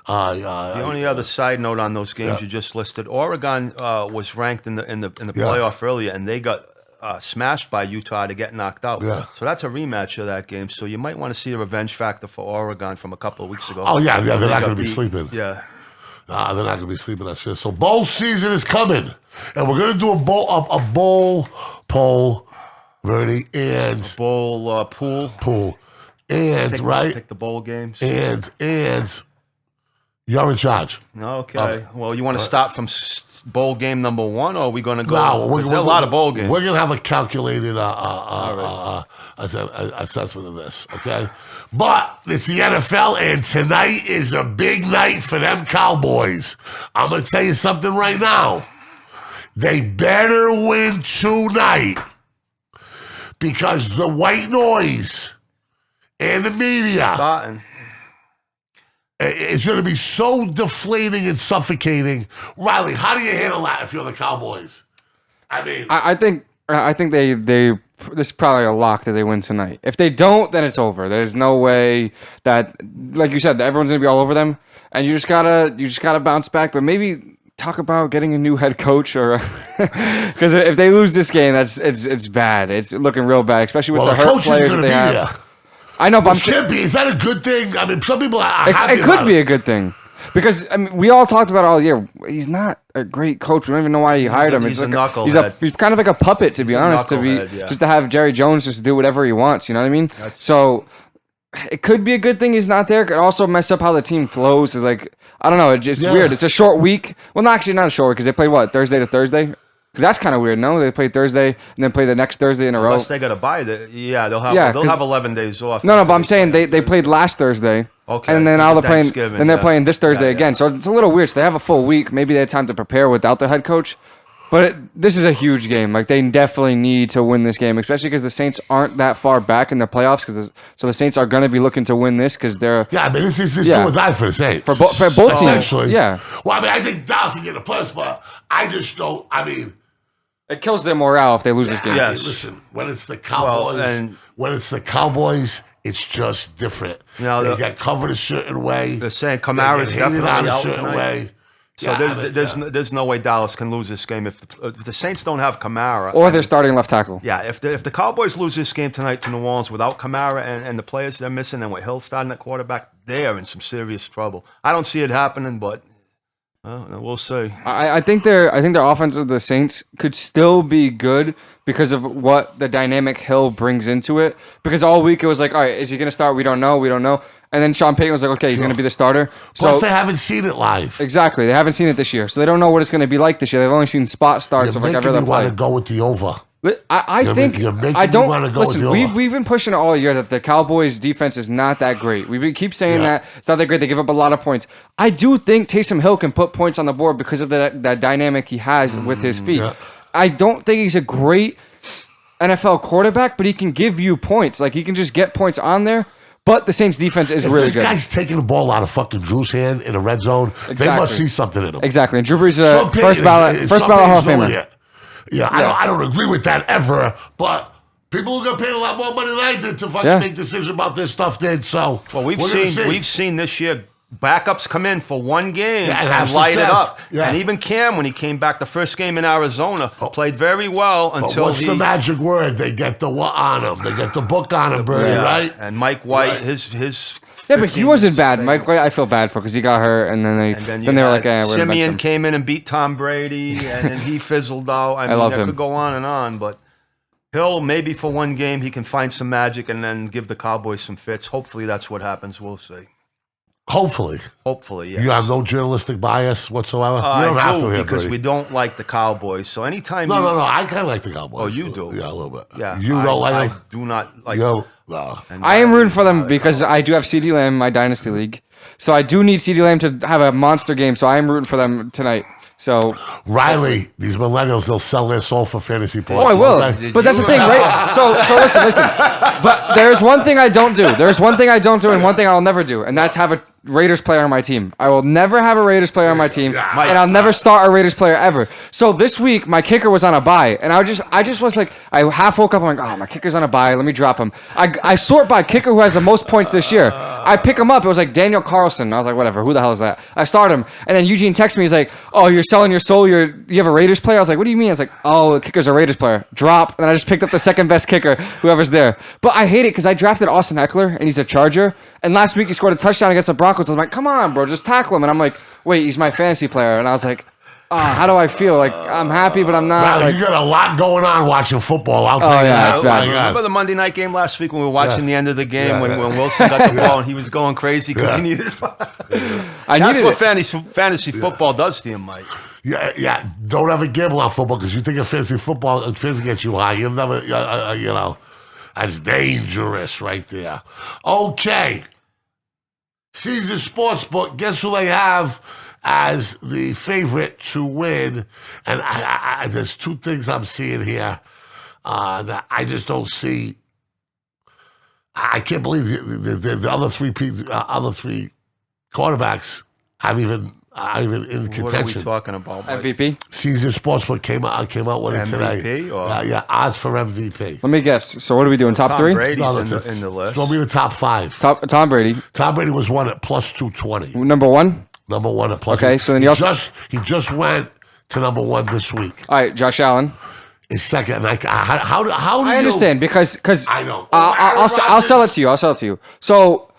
C: The only other side note on those games you just listed, Oregon was ranked in the playoff earlier, and they got smashed by Utah to get knocked out.
B: Yeah.
C: So that's a rematch of that game. So you might want to see a revenge factor for Oregon from a couple of weeks ago.
B: Oh yeah, they're not going to be sleeping.
C: Yeah.
B: They're not going to be sleeping that shit. So bowl season is coming, and we're going to do a bowl poll, Birdie, and
C: bowl pool,
B: and
C: pick the bowl games,
B: and. You're in charge.
C: Okay. Well, you want to start from bowl game number 1, or are we going to go?
B: No,
C: there's a lot of bowl games.
B: We're going to have a calculated assessment of this, okay? But it's the NFL, and tonight is a big night for them Cowboys. I'm going to tell you something right now. They better win tonight because the white noise and the media...
C: Starting.
B: It's going to be so deflating and suffocating. Riley, how do you handle that if you're the Cowboys? I mean,
A: I think they this is probably a lock that they win tonight. If they don't, then it's over. There's no way that, like you said, everyone's gonna be all over them, and you just gotta bounce back. But maybe talk about getting a new head coach, or because if they lose this game, it's bad. It's looking real bad, especially with the hurt players that they have.
B: There.
A: I know, but
B: is that a good thing? I mean, some people are happy
A: it could be a good thing. Because, I mean, we all talked about all year. He's not a great coach. We don't even know why he hired him.
C: He's a knucklehead.
A: He's kind of like a puppet, to be honest. Just to have Jerry Jones just do whatever he wants. You know what I mean? So it could be a good thing he's not there. It could also mess up how the team flows. It's like, I don't know. It's weird. It's a short week. Well, actually not a short week because they play Thursday to Thursday. Because that's kind of weird. No, they play Thursday and then play the next Thursday in a row.
C: Unless they got to buy they'll have 11 days off.
A: No, but I'm saying they played last Thursday.
C: Okay.
A: And then now they're playing. Then they're playing this Thursday again. So it's a little weird. So they have a full week. Maybe they had time to prepare without the head coach. But this is a huge game. Like, they definitely need to win this game, especially because the Saints aren't that far back in the playoffs. So the Saints are going to be looking to win this because they're...
B: Yeah, but this is do or die for the Saints.
A: For both teams.
B: Essentially.
A: Yeah.
B: Well, I mean, I think Dallas can get a plus, but I just don't... I mean...
A: It kills their morale if they lose this game.
B: Yes. I mean, listen, when it's the Cowboys, it's just different. You know, they get covered a certain way.
C: They're saying Kamara's definitely out a certain way. So there's no way Dallas can lose this game if the Saints don't have Kamara.
A: Or they're starting left tackle.
C: Yeah, if the Cowboys lose this game tonight to New Orleans without Kamara and the players they're missing, and with Hill starting at quarterback, they're in some serious trouble. I don't see it happening, but we'll see.
A: I think their offense of the Saints could still be good because of what the dynamic Hill brings into it. Because all week it was like, all right, is he going to start? We don't know. And then Sean Payton was like, okay, he's going to be the starter.
B: Plus,
A: So
B: they haven't seen it live.
A: exactly, they haven't seen it this year, so they don't know what it's going to be like this year. They've only seen spot starts of like every other
B: You want
A: play.
B: to go with the over.
A: I think
B: you're making
A: I
B: me
A: don't
B: wanna go with
A: listen.
B: the over.
A: We've been pushing it all year that the Cowboys' defense is not that great. Keep saying that it's not that great. They give up a lot of points. I do think Taysom Hill can put points on the board because of that dynamic he has with his feet.
B: Yeah.
A: I don't think he's a great NFL quarterback, but he can give you points. Like he can just get points on there. But the Saints' defense is really
B: This
A: good.
B: guy's taking the ball out of fucking Drew's hand in the red zone. They must see something in him.
A: Exactly. And Drew Brees is
B: Sean
A: a
B: Payton
A: first ballot Hall of Famer.
B: I don't agree with that ever, but people are gonna pay a lot more money than I did to fucking make decisions about this stuff. So
C: Well, we've seen this year backups come in for one game
B: and
C: and
B: have
C: light it
B: success.
C: up.
B: Yeah.
C: And even Cam, when he came back the first game in Arizona, played very well
B: But
C: until
B: what's the magic word? They get the what on him? They get the book on him, Birdie, right?
C: And Mike White,
B: Right.
C: his
A: Yeah, but he
C: 15
A: wasn't bad.
C: thing.
A: Mike White, I feel bad for because he got hurt, and then
C: And
A: they were like, we're gonna bench
C: Simeon
A: him.
C: came in and beat Tom Brady, and then he fizzled out. I mean,
A: love
C: that
A: him.
C: could go on, but Hill, maybe for one game, he can find some magic and then give the Cowboys some fits. Hopefully that's what happens. We'll see.
B: Hopefully.
C: Yes.
B: You have no journalistic bias whatsoever? You
C: I
B: don't have to
C: do,
B: here,
C: because
B: Birdie.
C: we don't like the Cowboys. So anytime
B: No, I kind of like the Cowboys.
C: Oh, you do?
B: Yeah, a little bit.
C: Yeah,
B: You don't like
C: I
B: them?
C: do not like
B: Yo, no.
C: and
A: I am rooting for them because I do have CD Lamb in my Dynasty League. So I do need CD Lamb to have a monster game, so I am rooting for them tonight. So
B: Riley, these millennials, they'll sell their soul for fantasy points.
A: Oh, I will.
B: Okay?
A: But that's the thing, right? So listen. But there's one thing I don't do. There's one thing I don't do and one thing I'll never do, and that's have a Raiders player on my team. I will never have a Raiders player on my team, and I'll never start a Raiders player ever. So this week, my kicker was on a bye, and I just was like, I half woke up, I'm like, oh, my kicker's on a bye, let me drop him. I sort by kicker who has the most points this year. I pick him up, it was like Daniel Carlson. I was like, whatever, who the hell is that? I start him, and then Eugene texts me, he's like, oh, you're selling your soul, you have a Raiders player? I was like, what do you mean? I was like, oh, the kicker's a Raiders player. Drop, and I just picked up the second best kicker, whoever's there. But I hate it because I drafted Austin Eckler, and he's a Charger, and last week he scored a touchdown against the Broncos. I was like, come on, bro, just tackle him. And I'm like, wait, he's my fantasy player. And I was like, how do I feel? Like, I'm happy, but I'm not.
B: Riley,
A: Like,
B: you got a lot going on watching football. I'll tell you
A: yeah,
B: that.
A: it's bad.
B: Oh, my
C: Remember
B: God.
C: the Monday night game last week when we were watching the end of the game
B: Yeah,
C: when Wilson got the ball and he was going crazy because he needed it?
A: I
C: That's
A: needed
C: what
A: it.
C: fantasy football does to you, Mike.
B: Yeah. Don't ever gamble on football because you think if fantasy football gets you high, you'll never, that's dangerous right there. Okay. Caesar Sportsbook, guess who they have as the favorite to win? And I there's two things I'm seeing here that I just don't see. I can't believe the other three quarterbacks have even in contention.
C: What are we talking about, Mike?
A: MVP?
B: Caesar Sportsbook came out with it today.
C: MVP or-
B: Yeah, odds for MVP.
A: Let me guess. So what are we doing? Top
C: Tom
A: three?
C: Brady's
B: No,
C: in
B: that's
C: the list.
B: Throw me the top five.
A: Tom Brady.
B: Tom Brady was one at plus 220.
A: Number one?
B: Number one at plus.
A: Okay, so then you also-
B: he just went to number one this week.
A: All right, Josh Allen.
B: His second. Like how do
A: I
B: you
A: understand because
B: I know.
A: I'll sell it
B: Rodgers.
A: to you. I'll sell it to you. So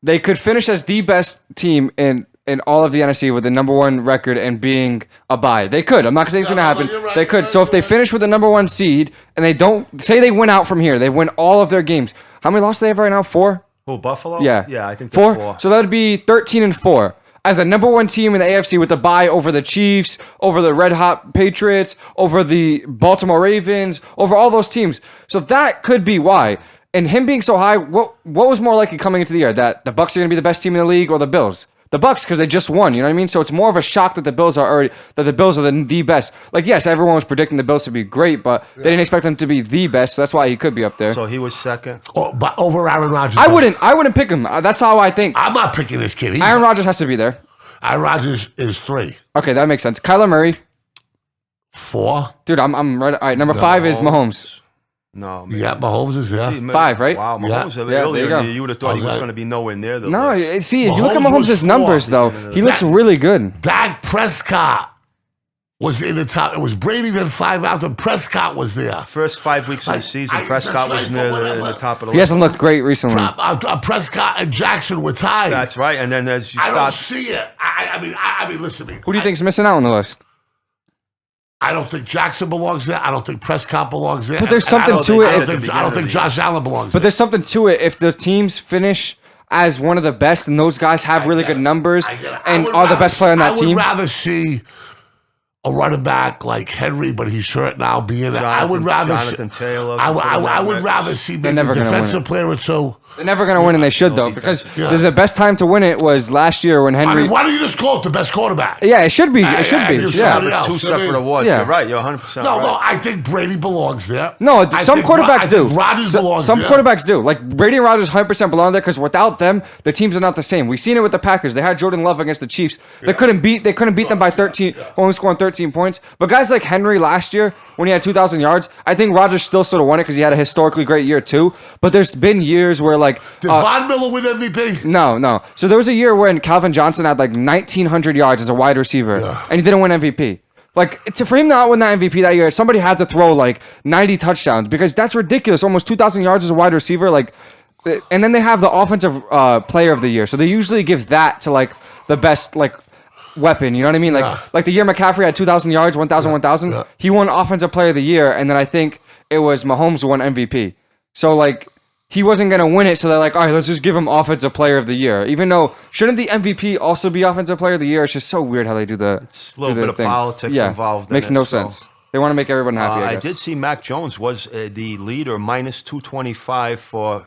A: they could finish as the best team in all of the NFC with the number one record and being a bye. They could. I'm not saying it's going to happen.
B: you're right,
A: They
B: you're
A: could.
B: right,
A: So if they
B: you're right.
A: finish with the number one seed and they don't say they win out from here, they win all of their games. How many losses do they have right now? 4?
C: Who, Buffalo?
A: Yeah.
C: Yeah, I think they're 4.
A: So that would be 13-4. As the number one team in the AFC with the bye over the Chiefs, over the Red Hot Patriots, over the Baltimore Ravens, over all those teams. So that could be why. And him being so high, what was more likely coming into the year? That the Bucs are going to be the best team in the league or the Bills? The Bucs, because they just won, you know what I mean? So it's more of a shock that the Bills are the best. Like, yes, everyone was predicting the Bills to be great, but they didn't expect them to be the best, so that's why he could be up there.
C: So he was second.
B: But over Aaron Rodgers.
A: I wouldn't pick him. That's how I think.
B: I'm not picking this kid.
A: Aaron Rodgers has to be there.
B: Aaron Rodgers is 3.
A: Okay, that makes sense. Kyler Murray.
B: 4.
A: Dude, I'm right. All right, number 5 is Mahomes.
C: No, man.
B: Yeah, Mahomes is there.
A: 5, right?
C: Wow, Mahomes
B: Yeah.
A: Yeah,
C: earlier
A: there you go.
C: in the year, you would have thought he was
B: Okay.
C: going to be nowhere near the
A: No,
C: list.
A: see, if you look at
B: Mahomes was
A: Mahomes' numbers,
B: 4.
A: though, he looks really good.
B: Dak Prescott was in the top. It was Brady then 5 after Prescott was there.
C: First 5 weeks of the season, Prescott
B: that's
C: was
B: right,
C: near
B: but
C: in the
B: whatever.
C: top of the
A: He
C: list.
A: hasn't looked great recently.
B: Prescott and Jackson were tied.
C: That's right. And then as you
B: I don't
C: start,
B: see it. I mean, listen to me.
A: Who do you think's missing out on the list?
B: I don't think Jackson belongs there. I don't think Prescott belongs there.
A: But there's
B: And I
A: something
B: don't
A: to
B: think-
A: it
B: I don't
A: if-
B: think Josh Allen belongs
A: But
B: there.
A: there's something to it if the teams finish as one of the best, and those guys have really good numbers and are the best player on that team.
B: I would rather see a running back like Henry, but he's hurt now. I would rather
C: Jonathan Taylor.
B: I would rather see maybe a defensive player or two.
A: They're never going to win, and they should, though, because the best time to win it was last year when Henry...
B: I mean, why don't you just call it the best quarterback?
A: Yeah, it should be. It should be.
C: There's two separate awards.
A: Yeah.
C: You're right. You're 100%
B: No,
C: right.
B: no, I think Brady belongs there.
A: No, some quarterbacks do.
B: Rodgers belongs
A: Some
B: there.
A: quarterbacks do. Like, Brady and Rodgers 100% belong there because without them, the teams are not the same. We've seen it with the Packers. They had Jordan Love against the Chiefs. They couldn't beat them by 13, only scoring 13 points. But guys like Henry last year, when he had 2,000 yards, I think Rodgers still sort of won it because he had a historically great year, too. But there's been years where, like...
B: Did Von Miller win MVP?
A: No. So there was a year when Calvin Johnson had like 1,900 yards as a wide receiver, and he didn't win MVP. Like, for him not win that MVP that year, somebody had to throw like 90 touchdowns because that's ridiculous. Almost 2,000 yards as a wide receiver. Like, and then they have the offensive player of the year. So they usually give that to like the best like weapon. You know what I mean? Like the year McCaffrey had 2,000 yards, 1,000. He won offensive player of the year, and then I think it was Mahomes who won MVP. So like... He wasn't going to win it, so they're like, all right, let's just give him Offensive Player of the Year. Even though, shouldn't the MVP also be Offensive Player of the Year? It's just so weird how they do the
C: It's a little bit of politics involved in
A: makes
C: it.
A: no sense. They want to make everyone happy, I
C: I
A: guess.
C: did see Mac Jones was the leader, minus 225 for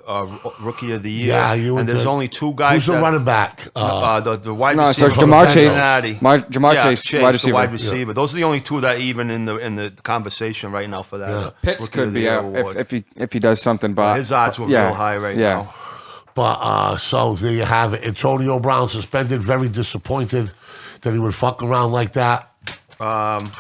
C: Rookie of the Year.
B: Yeah, you
C: and there's only two guys.
B: Who's the running back?
C: The wide
A: No, so
C: receiver.
A: it's Jamar Chase.
C: Cincinnati.
A: Jamar Chase, wide
C: the
A: receiver.
C: wide receiver. Those are the only two that even in the conversation right now for that.
A: Pitts
C: Rookie
A: could
C: of the
A: be
C: Year
A: out
C: award.
A: if he does something, but
C: His odds were real high right now.
B: But so there you have it. Antonio Brown suspended. Very disappointed that he would fuck around like that. Tom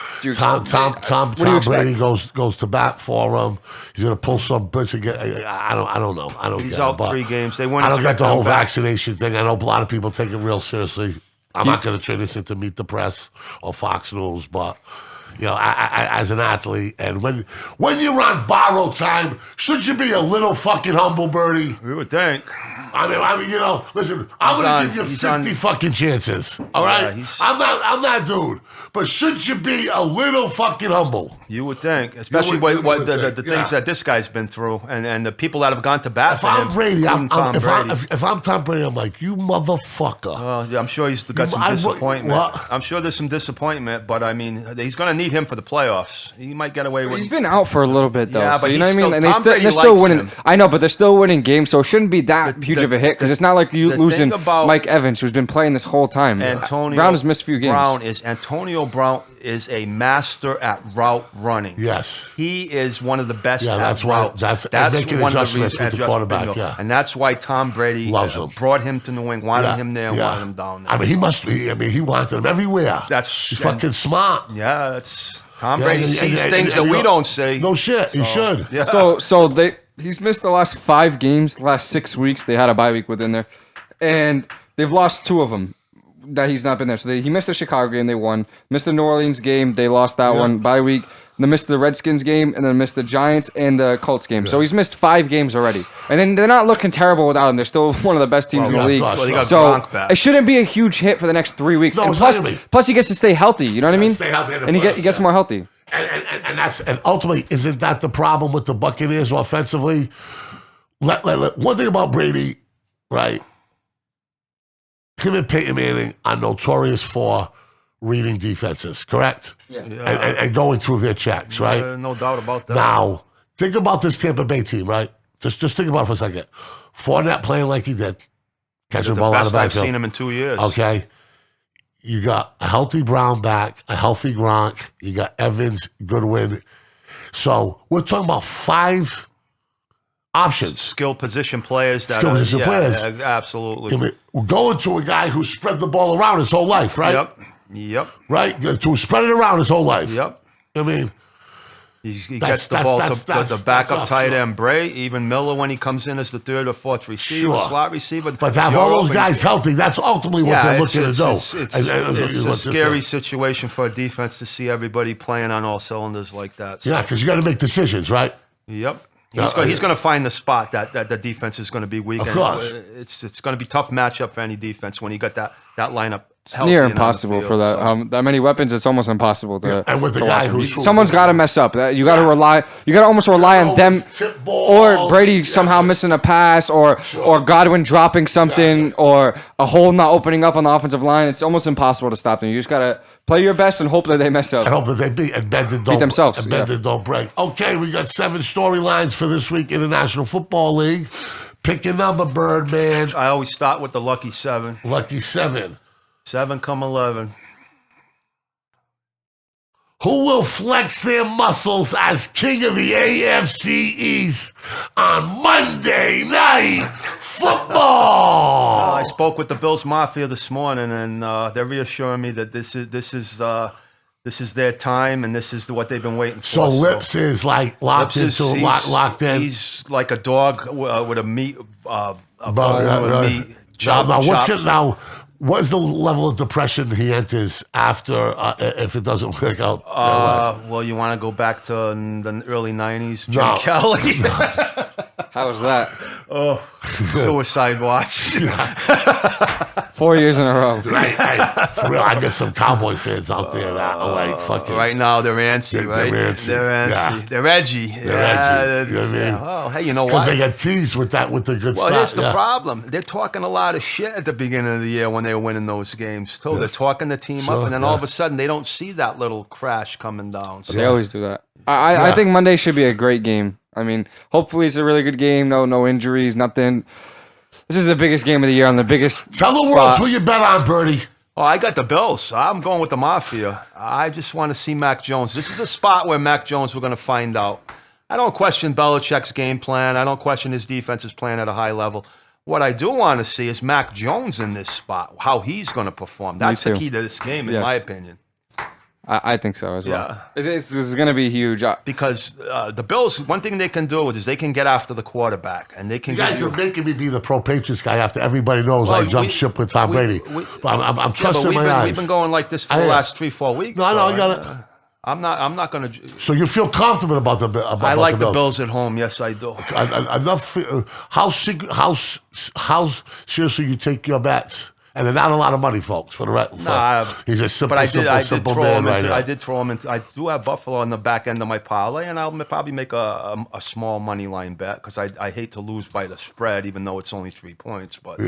B: Brady goes to bat for him. He's gonna pull some bits again. I don't know. I don't.
C: He's
B: get
C: out
B: it,
C: 3 games. They won.
B: I don't get the whole vaccination thing. I know a lot of people take it real seriously. I'm not gonna turn this into Meet the Press or Fox News, but you know, I as an athlete, and when you're on borrowed time, should you be a little fucking humble, Birdie?
C: We would think.
B: I mean, you know, listen, I'm gonna give you 50 fucking chances. All right, I'm that dude. But should you be a little fucking humble?
C: You would think, especially what the things that this guy's been through, and the people that have gone to bat for him.
B: If I'm Brady,
C: Brady.
B: if I'm Tom Brady, I'm like, you motherfucker.
C: I'm sure he's got some disappointment. I'm sure there's some disappointment, but I mean, he's going to need him for the playoffs. He might get away with.
A: He's been out for a little bit though.
C: Yeah,
A: so
C: but
A: you know what I mean. And
C: Tom
A: they're
C: Brady
A: still winning.
C: him.
A: I know, but they're still winning games, so it shouldn't be that huge of a hit because it's not like you losing Mike Evans, who's been playing this whole time. Brown has missed a few games.
C: Antonio Brown is a master at route running.
B: Yes,
C: he is one of the best.
B: Yeah,
C: at
B: that's
C: routes.
B: why that's making
C: one
B: adjustments
C: of the
B: with the quarterback. Yeah,
C: and that's why Tom Brady
B: loves him.
C: Brought him to New England, wanted him there, wanted him down there.
B: I mean, he must be. I mean, he wanted him everywhere. He's fucking smart.
C: Yeah, that's Tom Brady sees things that we don't see.
B: No shit, he should.
C: Yeah.
A: So he's missed the last 5 games, the last 6 weeks. They had a bye week within there, and they've lost 2 of them that he's not been there. So he missed the Chicago game, they won. Missed the New Orleans game, they lost that one. Bye week. They missed the Redskins game, and then missed the Giants and the Colts game. So he's missed 5 games already. And then they're not looking terrible without him. They're still one of the best teams in the league. So it shouldn't be a huge hit for the next 3 weeks.
B: No,
A: and plus he gets to stay healthy. You know what I mean?
B: Stay healthy
A: and he gets more healthy.
B: And ultimately, isn't that the problem with the Buccaneers offensively? One thing about Brady, right? Him and Peyton Manning are notorious for reading defenses, correct?
C: Yeah.
B: And going through their checks, right?
C: No doubt about that.
B: Now, think about this Tampa Bay team, right? Just think about it for a second. Fournette playing like he did, catching the ball out of the backfield.
C: I've seen him in 2 years.
B: Okay. You got a healthy Brown back, a healthy Gronk. You got Evans, Goodwin. So we're talking about 5 options.
C: Skill position players.
B: Players.
C: Absolutely.
B: I mean, we're going to a guy who spread the ball around his whole life, right?
C: Yep.
B: Right? To spread it around his whole life.
C: Yep.
B: I mean,
C: he gets the ball to the backup tight end, Bray, even Miller when he comes in as the 3rd or 4th receiver, slot receiver.
B: But to have all those guys healthy, that's ultimately what they're looking to do.
C: It's a scary situation for a defense to see everybody playing on all cylinders like that.
B: So. Yeah, because you got to make decisions, right?
C: Yep. He's going to find the spot that the defense is going to be weak.
B: Of course.
C: It's going to be tough matchup for any defense when you got that lineup.
A: It's near impossible for that.
C: So.
A: That many weapons, it's almost impossible to.
B: And with the guy who's
A: someone's got to mess up. You got to rely. You got to almost rely on them, or Brady somehow missing a pass, or Godwin dropping something, or a hole not opening up on the offensive line. It's almost impossible to stop them. You just got to play your best and hope that they mess up.
B: I hope that they beat
A: themselves.
B: And bend and don't break. Okay, we got 7 storylines for this week in the National Football League. Pick your number, Birdman.
C: I always start with the lucky 7.
B: Lucky 7.
C: 7 come 11.
B: Who will flex their muscles as king of the AFC East on Monday Night Football?
C: I spoke with the Bills Mafia this morning, and they're reassuring me that this is their time, and this is what they've been waiting for.
B: So Lips is like locked in.
C: He's like a dog with a meat, a bone with meat.
B: Now, what is the level of depression he enters after if it doesn't work out?
C: Well, you want to go back to the early 90s, Jim Kelly?
A: How was that?
C: Oh, suicide watch.
A: 4 years in a row.
B: Hey, for real, I got some Cowboy fans out there that are like fucking.
C: Right now, they're antsy, right?
B: They're antsy.
C: Yeah. They're edgy.
B: They're edgy. You know what I mean?
C: Oh, hey, you know what?
B: Because they got teased with the good stuff.
C: Well, here's the problem. They're talking a lot of shit at the beginning of the year when they were winning those games. So they're talking the team up, and then all of a sudden, they don't see that little crash coming down. So.
A: They always do that. I think Monday should be a great game. I mean, hopefully it's a really good game. No injuries, nothing. This is the biggest game of the year on the biggest
B: Tell the
A: spot.
B: world who you bet on, Birdie.
C: Oh, I got the Bills. I'm going with the Mafia. I just want to see Mac Jones. This is a spot where Mac Jones, we're going to find out. I don't question Belichick's game plan. I don't question his defense is playing at a high level. What I do want to see is Mac Jones in this spot, how he's going to perform. That's the key to this game, in my opinion.
A: I think so as well.
C: Yeah.
A: It's going to be huge.
C: Because the Bills, one thing they can do is they can get after the quarterback. And they can
B: You guys are making me be the pro-Patriots guy after everybody knows I jumped ship with Tom Brady. I'm trusting my eyes.
C: We've been going like this for the last 3-4 weeks.
B: No, I got it.
C: I'm not going to.
B: So you feel confident about the Bills?
C: I like the Bills at home. Yes, I do.
B: Enough. How seriously you take your bets? And they're not a lot of money, folks. For the rest, he's a simple, simple man right now.
C: I did throw him into. I do have Buffalo on the back end of my parlay, and I'll probably make a small money line bet because I hate to lose by the spread, even though it's only 3 points. But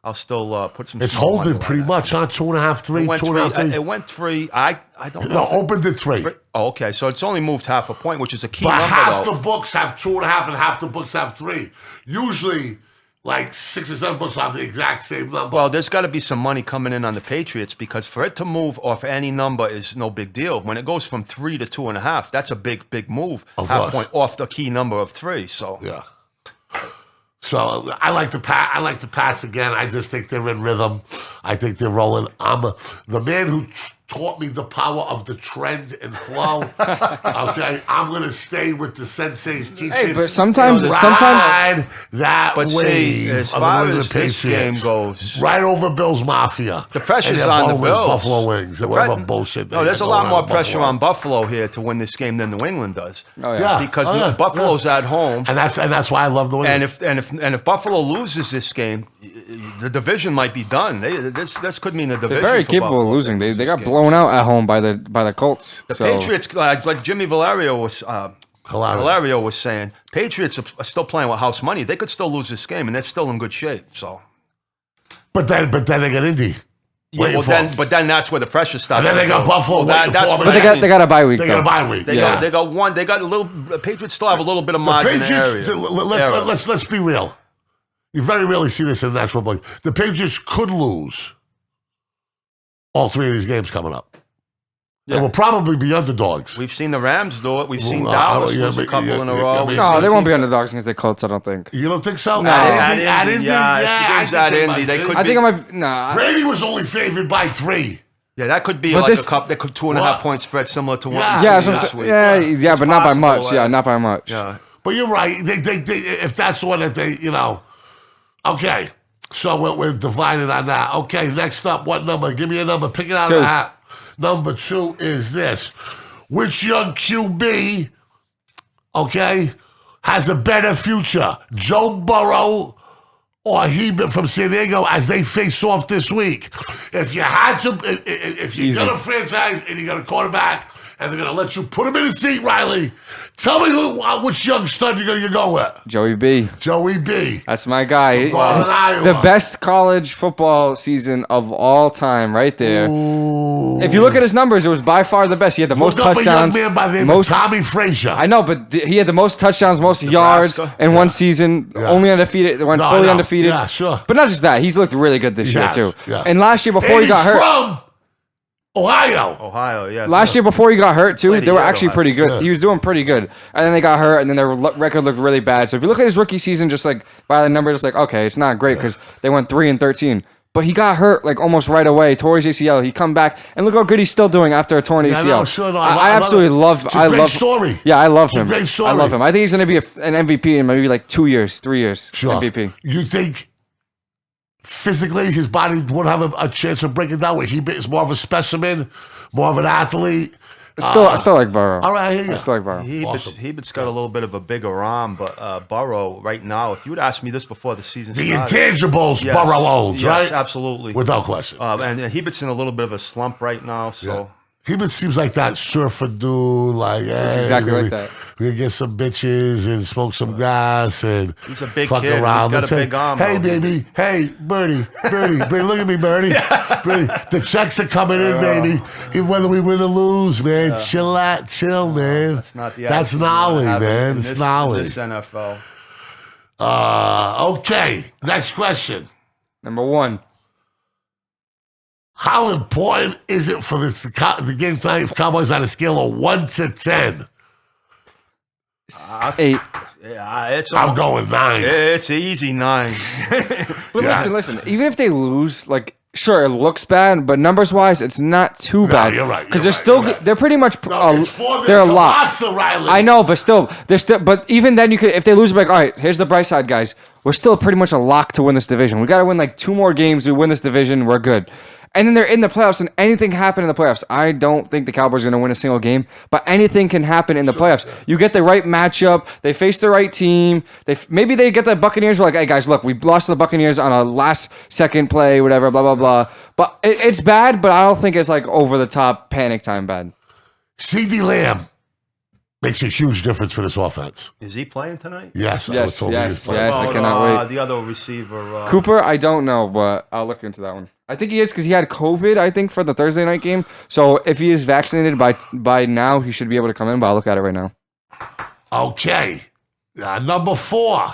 C: I'll still put some.
B: It's holding pretty much, huh? 2.5, 3, 2.5, 3.
C: It went 3. I don't know.
B: No, opened at 3.
C: Oh, okay, so it's only moved half a point, which is a key
B: but
C: number.
B: But half the books have 2.5 and half the books have 3. Usually, like 6 or 7 books have the exact same number.
C: Well, there's got to be some money coming in on the Patriots because for it to move off any number is no big deal. When it goes from 3 to 2.5, that's a big move. Half point off the key number of 3. So
B: yeah. So I like the Pats again. I just think they're in rhythm. I think they're rolling. I'm the man who taught me the power of the trend and flow. Okay, I'm gonna stay with the sensei's teaching.
A: Hey, but sometimes
B: that
C: but
B: wave.
C: See, as far as this game goes,
B: right over Bills Mafia.
C: The pressure's on the Bills.
B: Buffalo Wings. Whatever bullshit.
C: No, there's a lot more pressure on Buffalo here to win this game than New England does.
A: Oh yeah,
C: because Buffalo's at home,
B: and that's why I love the Wings.
C: And if Buffalo loses this game, the division might be done. This could mean the division.
A: They're very capable of losing. They got blown out at home by the Colts.
C: The Patriots, like Jimmy Valerio was saying, Patriots are still playing with house money. They could still lose this game, and they're still in good shape. So,
B: but then they got Indy.
C: Yeah, but then that's where the pressure starts.
B: And then they got Buffalo.
A: But they got a bye week.
B: They got a bye week.
C: They got one. They got a little. The Patriots still have a little bit of margin area.
B: Let's be real. You very rarely see this in the natural book. The Patriots could lose all 3 of these games coming up. They will probably be underdogs.
C: We've seen the Rams do it. We've seen Dallas lose a couple in a row.
A: No, they won't be underdogs against the Colts, I don't think.
B: You don't think so?
A: No.
B: At Indy?
C: At Indy. They could
A: I think it might be. Nah.
B: Brady was only favored by 3.
C: Yeah, that could be like a cup. That could 2.5 point spread similar to what last week.
A: Yeah, but not by much. Yeah, not by much.
C: Yeah.
B: But you're right. They if that's the one that they, Okay. So we're divided on that. Okay, next up, what number? Give me a number. Pick it out of the hat. Number 2 is this. Which young QB, has a better future, Joe Burrow or Hebe from San Diego, as they face off this week? If you had to, if you got a franchise and you got a quarterback, and they're going to let you put him in a seat, Riley, tell me which young stud you're going to go with.
A: Joey B.
B: Joey B.
A: That's my guy.
B: Iowa.
A: The best college football season of all time, right there.
B: Ooh.
A: If you look at his numbers, it was by far the best. He had the most touchdowns.
B: A young man by the name of Tommy Frazier.
A: I know, but he had the most touchdowns, most yards in one season. Only undefeated. Fully undefeated.
B: Yeah, sure.
A: But not just that. He's looked really good this year, too.
B: Yeah.
A: And last year, before he got hurt.
B: From
C: Ohio, yeah.
A: Last year, before he got hurt, too, they were actually pretty good.
B: Yeah.
A: He was doing pretty good. And then they got hurt, and then their record looked really bad. So if you look at his rookie season, just like by the numbers, it's like, okay, it's not great because they went 3-13. But he got hurt like almost right away, tore his ACL. He come back, and look how good he's still doing after a torn ACL.
B: No, sure, no,
A: I absolutely love.
B: It's a great story.
A: Yeah, I love him.
B: It's a great story.
A: I love him. I think he's going to be an MVP in maybe like 2 years, 3 years.
B: Sure.
A: MVP.
B: You think physically his body would have a chance of breaking down? Where he is more of a specimen, more of an athlete.
A: I still like Burrow.
B: All right, I hear you.
A: I still like Burrow.
C: Hebert's got a little bit of a bigger arm, but Burrow right now, if you would ask me this before the season
B: The
C: started.
B: intangibles Burrow owns, right?
C: Yes, absolutely.
B: Without question.
C: And Hebert's in a little bit of a slump right now, so...
B: He seems like that surfer dude, like, hey,
A: exactly like that.
B: We're going to get some bitches and smoke some grass and
C: he's a big
B: fuck
C: kid.
B: around.
C: He's got a big arm.
B: Hey, baby. Hey, Birdie, look at me, Birdie. Birdie. The checks are coming in, baby. Even whether we win or lose, man. Chill, man.
C: That's not the
B: That's knowledge, man. It's knowledge.
C: This NFL.
B: Okay, next question.
A: Number 1.
B: How important is it for the game tonight for Cowboys on a scale of 1 to 10?
A: 8.
C: Yeah,
B: I'm going 9.
C: It's easy 9.
A: But listen. Even if they lose, like, sure, it looks bad, but numbers-wise, it's not too bad.
B: You're right.
A: Because they're pretty much, they're a lot.
B: Riley.
A: I know, but still, but even then, if they lose, like, all right, here's the bright side, guys. We're still pretty much a lock to win this division. We got to win like 2 more games. We win this division, we're good. And then they're in the playoffs, and anything can happen in the playoffs. I don't think the Cowboys are going to win a single game, but anything can happen in the playoffs. You get the right matchup. They face the right team. Maybe they get the Buccaneers. We're like, hey, guys, look, we lost to the Buccaneers on a last-second play, whatever, blah, blah, blah. But it's bad, but I don't think it's like over-the-top panic time bad.
B: CeeDee Lamb makes a huge difference for this offense.
C: Is he playing tonight?
B: Yes, I was told he was playing.
A: Yes, I cannot wait.
C: The other receiver.
A: Cooper, I don't know, but I'll look into that one. I think he is because he had COVID, I think, for the Thursday night game. So if he is vaccinated by now, he should be able to come in, but I'll look at it right now.
B: Okay. Number 4.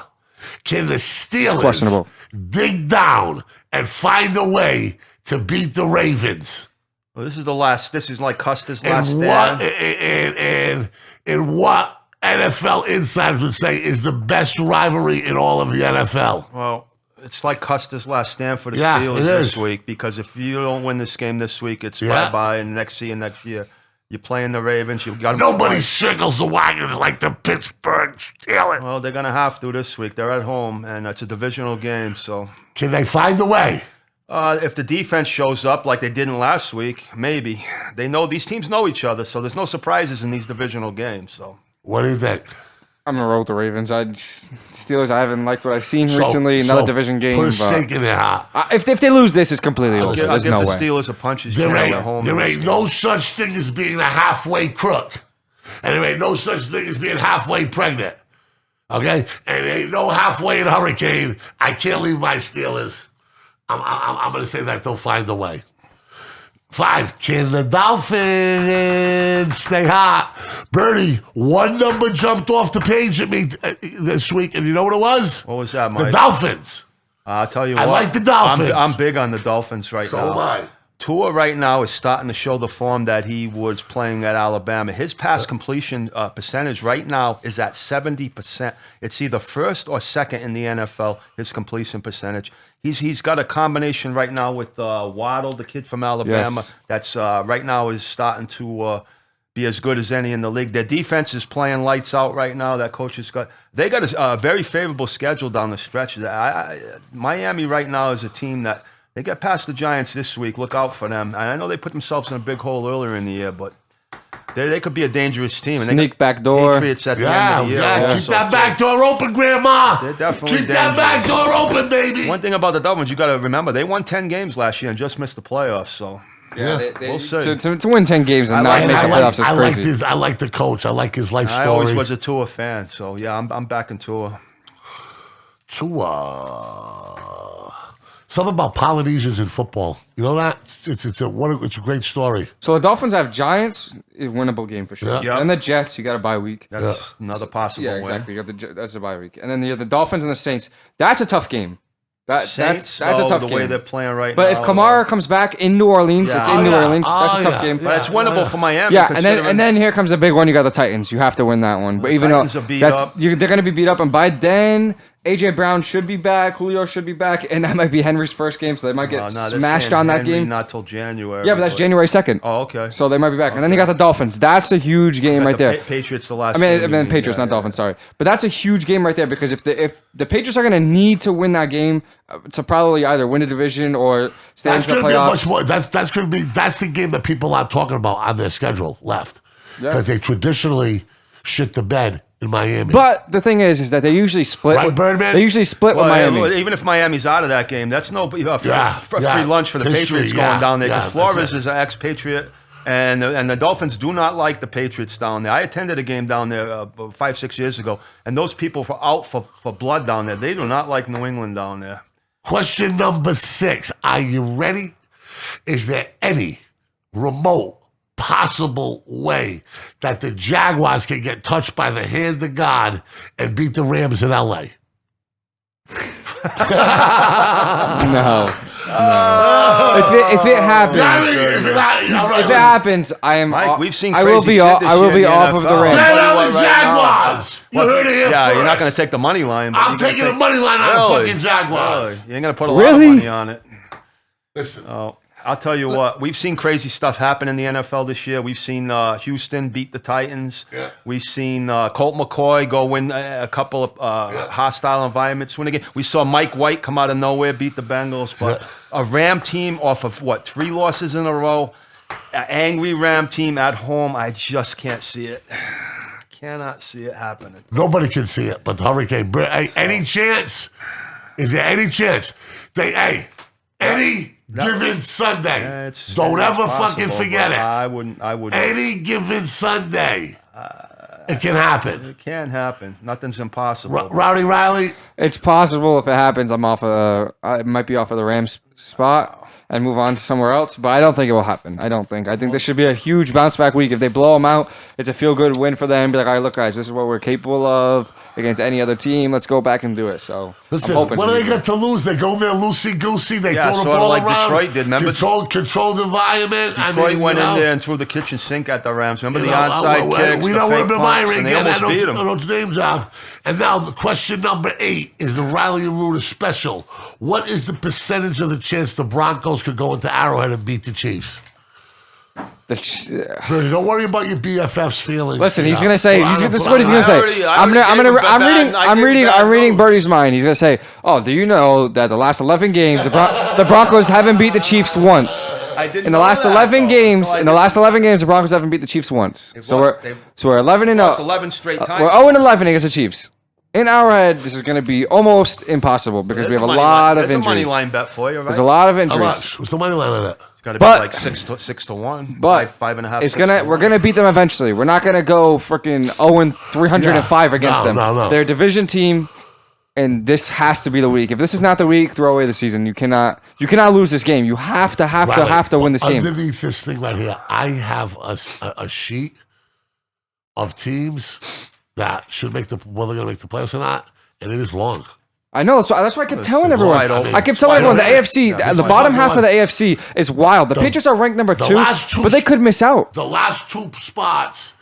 B: Can the Steelers
A: questionable.
B: dig down and find a way to beat the Ravens?
C: Well, this is the last. This is like Custer's last
B: stand. And what NFL insiders would say is the best rivalry in all of the NFL.
C: Well, it's like Custer's last stand for the
B: Yeah,
C: Steelers
B: it
C: this
B: is.
C: week, because if you don't win this game this week, it's
B: Yeah.
C: bye-bye, and next year you're playing the Ravens. You got
B: Nobody circles the wagons like the Pittsburgh Steelers.
C: Well, they're gonna have to this week. They're at home, and it's a divisional game. So,
B: Can they find a way?
C: if the defense shows up like they didn't last week, maybe. They know these teams know each other, so there's no surprises in these divisional games. So,
B: What do you think?
A: I'm going to roll with the Ravens. Steelers, I haven't liked what I've seen recently. Another division game.
B: Put a stake in their heart.
A: If they lose this, it's completely over.
C: I'll
A: There's
C: give
A: no
C: the
A: way.
C: Steelers a puncher's
B: There
C: chance at home.
B: ain't no such thing as being a halfway crook. And there ain't no such thing as being halfway pregnant. Okay? And there ain't no halfway in Hurricane. I can't leave my Steelers. I'm going to say that they'll find a way. 5, can the Dolphins stay hot? Birdie, one number jumped off the page at me this week, and you know what it was?
C: What was that, Mike?
B: The Dolphins.
C: I'll tell you
B: I
C: what.
B: like the Dolphins.
C: I'm big on the Dolphins right now.
B: So am I.
C: Tua right now is starting to show the form that he was playing at Alabama. His pass completion percentage right now is at 70%. It's either first or second in the NFL, his completion percentage. He's got a combination right now with Waddle, the kid from Alabama, that's right now is starting to be as good as any in the league. Their defense is playing lights out right now. That coach has got a very favorable schedule down the stretch. Miami right now is a team that they get past the Giants this week. Look out for them. And I know they put themselves in a big hole earlier in the year, but They could be a dangerous team. And they
A: Sneak
C: got
A: back door.
C: Patriots at the end of the year.
B: Keep
C: also,
B: that
C: too.
B: back door open, Grandma.
C: They're definitely
B: Keep that back
C: dangerous.
B: door open, baby.
C: One thing about the Dolphins, you got to remember, they won 10 games last year and just missed the playoffs. So we'll see.
A: To win 10 games and not make the playoffs is crazy.
B: I like the coach. I like his life story.
C: I always was a Tua fan, so yeah, I'm backing Tua.
B: Something about Polynesians in football. You know that? It's a great story.
A: So the Dolphins have Giants, a winnable game for sure.
C: Yeah.
A: And the Jets, you got a bye week.
C: That's another possible
A: Yeah,
C: win.
A: exactly. That's a bye week. And then you have the Dolphins and the Saints. That's a tough game. That's a tough
C: the
A: game.
C: way they're playing right
A: But
C: now.
A: if Kamara comes back in New Orleans, it's in New Orleans. That's a tough game.
C: But it's winnable for Miami.
A: Yeah, and then here comes the big one. You got the Titans. You have to win that one. But even
C: Titans
A: though
C: are beat up.
A: they're going to be beat up, and by then AJ Brown should be back, Julio should be back, and that might be Henry's first game, so they might get smashed on that game.
C: Not till January.
A: Yeah, but that's January 2nd.
C: Oh, okay.
A: So they might be back, and then you got the Dolphins. That's a huge game right there.
C: Patriots the last.
A: I mean Patriots, not Dolphins. Sorry, but that's a huge game right there because if the Patriots are going to need to win that game to probably either win a division or stay into the playoffs.
B: That's the game that people aren't talking about on their schedule left because they traditionally shit the bed in Miami.
A: But the thing is that they usually split.
B: Right, Birdman?
A: They usually split with Miami.
C: Even if Miami's out of that game, that's no free lunch for the
B: History,
C: Patriots going down there because Flores
B: that's it.
C: is an ex-Patriot. And the Dolphins do not like the Patriots down there. I attended a game down there 5-6 years ago, and those people were out for blood down there. They do not like New England down there.
B: Question number 6. Are you ready? Is there any remote possible way that the Jaguars can get touched by the hand of God and beat the Rams in LA?
A: No. If it happens, if it happens, I am.
C: Mike, we've seen
A: I will
C: crazy
A: be
C: shit
A: off.
C: this
A: I will
C: year
A: be
C: in the
A: off of the
C: NFL.
A: Rams.
B: The Jaguars! You heard it here
C: Yeah, you're not
B: first.
C: going to take the money line. But
B: I'm taking the money line on the fucking Jaguars.
C: Really? You ain't going to put a lot of
A: Really?
C: money on it.
B: Listen.
C: Oh, I'll tell you what. We've seen crazy stuff happen in the NFL this year. We've seen Houston beat the Titans.
B: Yeah.
C: We've seen Colt McCoy go win a couple of hostile environments, win a game. We saw Mike White come out of nowhere, beat the Bengals. But a Ram team off of, 3 losses in a row? An angry Ram team at home. I just can't see it. Cannot see it happening.
B: Nobody can see it, but the Hurricane. Hey, any chance? Is there any chance? Any given Sunday. Don't ever fucking forget it.
C: I wouldn't.
B: Any given Sunday. It can happen.
C: It can happen. Nothing's impossible.
B: Rowdy Riley.
A: It's possible if it happens. I'm off of. I might be off of the Rams spot and move on to somewhere else, but I don't think it will happen. I think this should be a huge bounce back week. If they blow them out, it's a feel good win for them. Be like, all right, look, guys, this is what we're capable of against any other team. Let's go back and do it. So
B: Listen,
A: I'm hoping
B: what do they got to lose? They go there loosey-goosey. They throw the
C: sort
B: ball
C: of like
B: around.
C: Detroit did. Remember?
B: Controlled environment.
C: Detroit went in there and threw the kitchen sink at the Rams. Remember the onside kicks,
B: We
C: the
B: don't want
C: fake
B: to be
C: punts,
B: Myron
C: and they
B: again.
C: almost beat them.
B: Notre Dame job. And now the question number 8 is the Riley Arruda special. What is the percentage of the chance the Broncos could go into Arrowhead and beat the Chiefs? Birdie, don't worry about your BFF's feelings.
A: Listen, he's gonna say. This is what he's gonna say.
C: I'm
A: reading Birdie's mind. He's gonna say, "Oh, do you know that the last 11 games, the Broncos haven't beat the Chiefs once? In the last 11 games, the Broncos haven't beat the Chiefs once. So we're 11-0.
C: Lost 11 straight times.
A: We're 0-11 against the Chiefs. In Arrowhead, this is gonna be almost impossible because we have a lot of injuries.
C: There's a money line bet for you, right?
A: There's a lot of
B: How
A: injuries.
B: much? What's the money line on that?
C: It's got to be like 6 to 1.
A: But
C: 5.5.
A: it's we're gonna beat them eventually. We're not gonna go freaking 0-305 against them.
B: No.
A: They're a division team, and this has to be the week. If this is not the week, throw away the season. You cannot lose this game. You have to win this game.
B: Underneath this thing right here, I have a sheet of teams that should make whether they're gonna make the playoffs or not, and it is long.
A: I know. That's why I kept telling
C: it's
A: everyone.
C: wide open.
A: I kept telling everyone the AFC,
B: Yeah,
A: the bottom half of the AFC is wild. The Patriots are ranked number 2, but they could miss out.
B: The last 2 spots,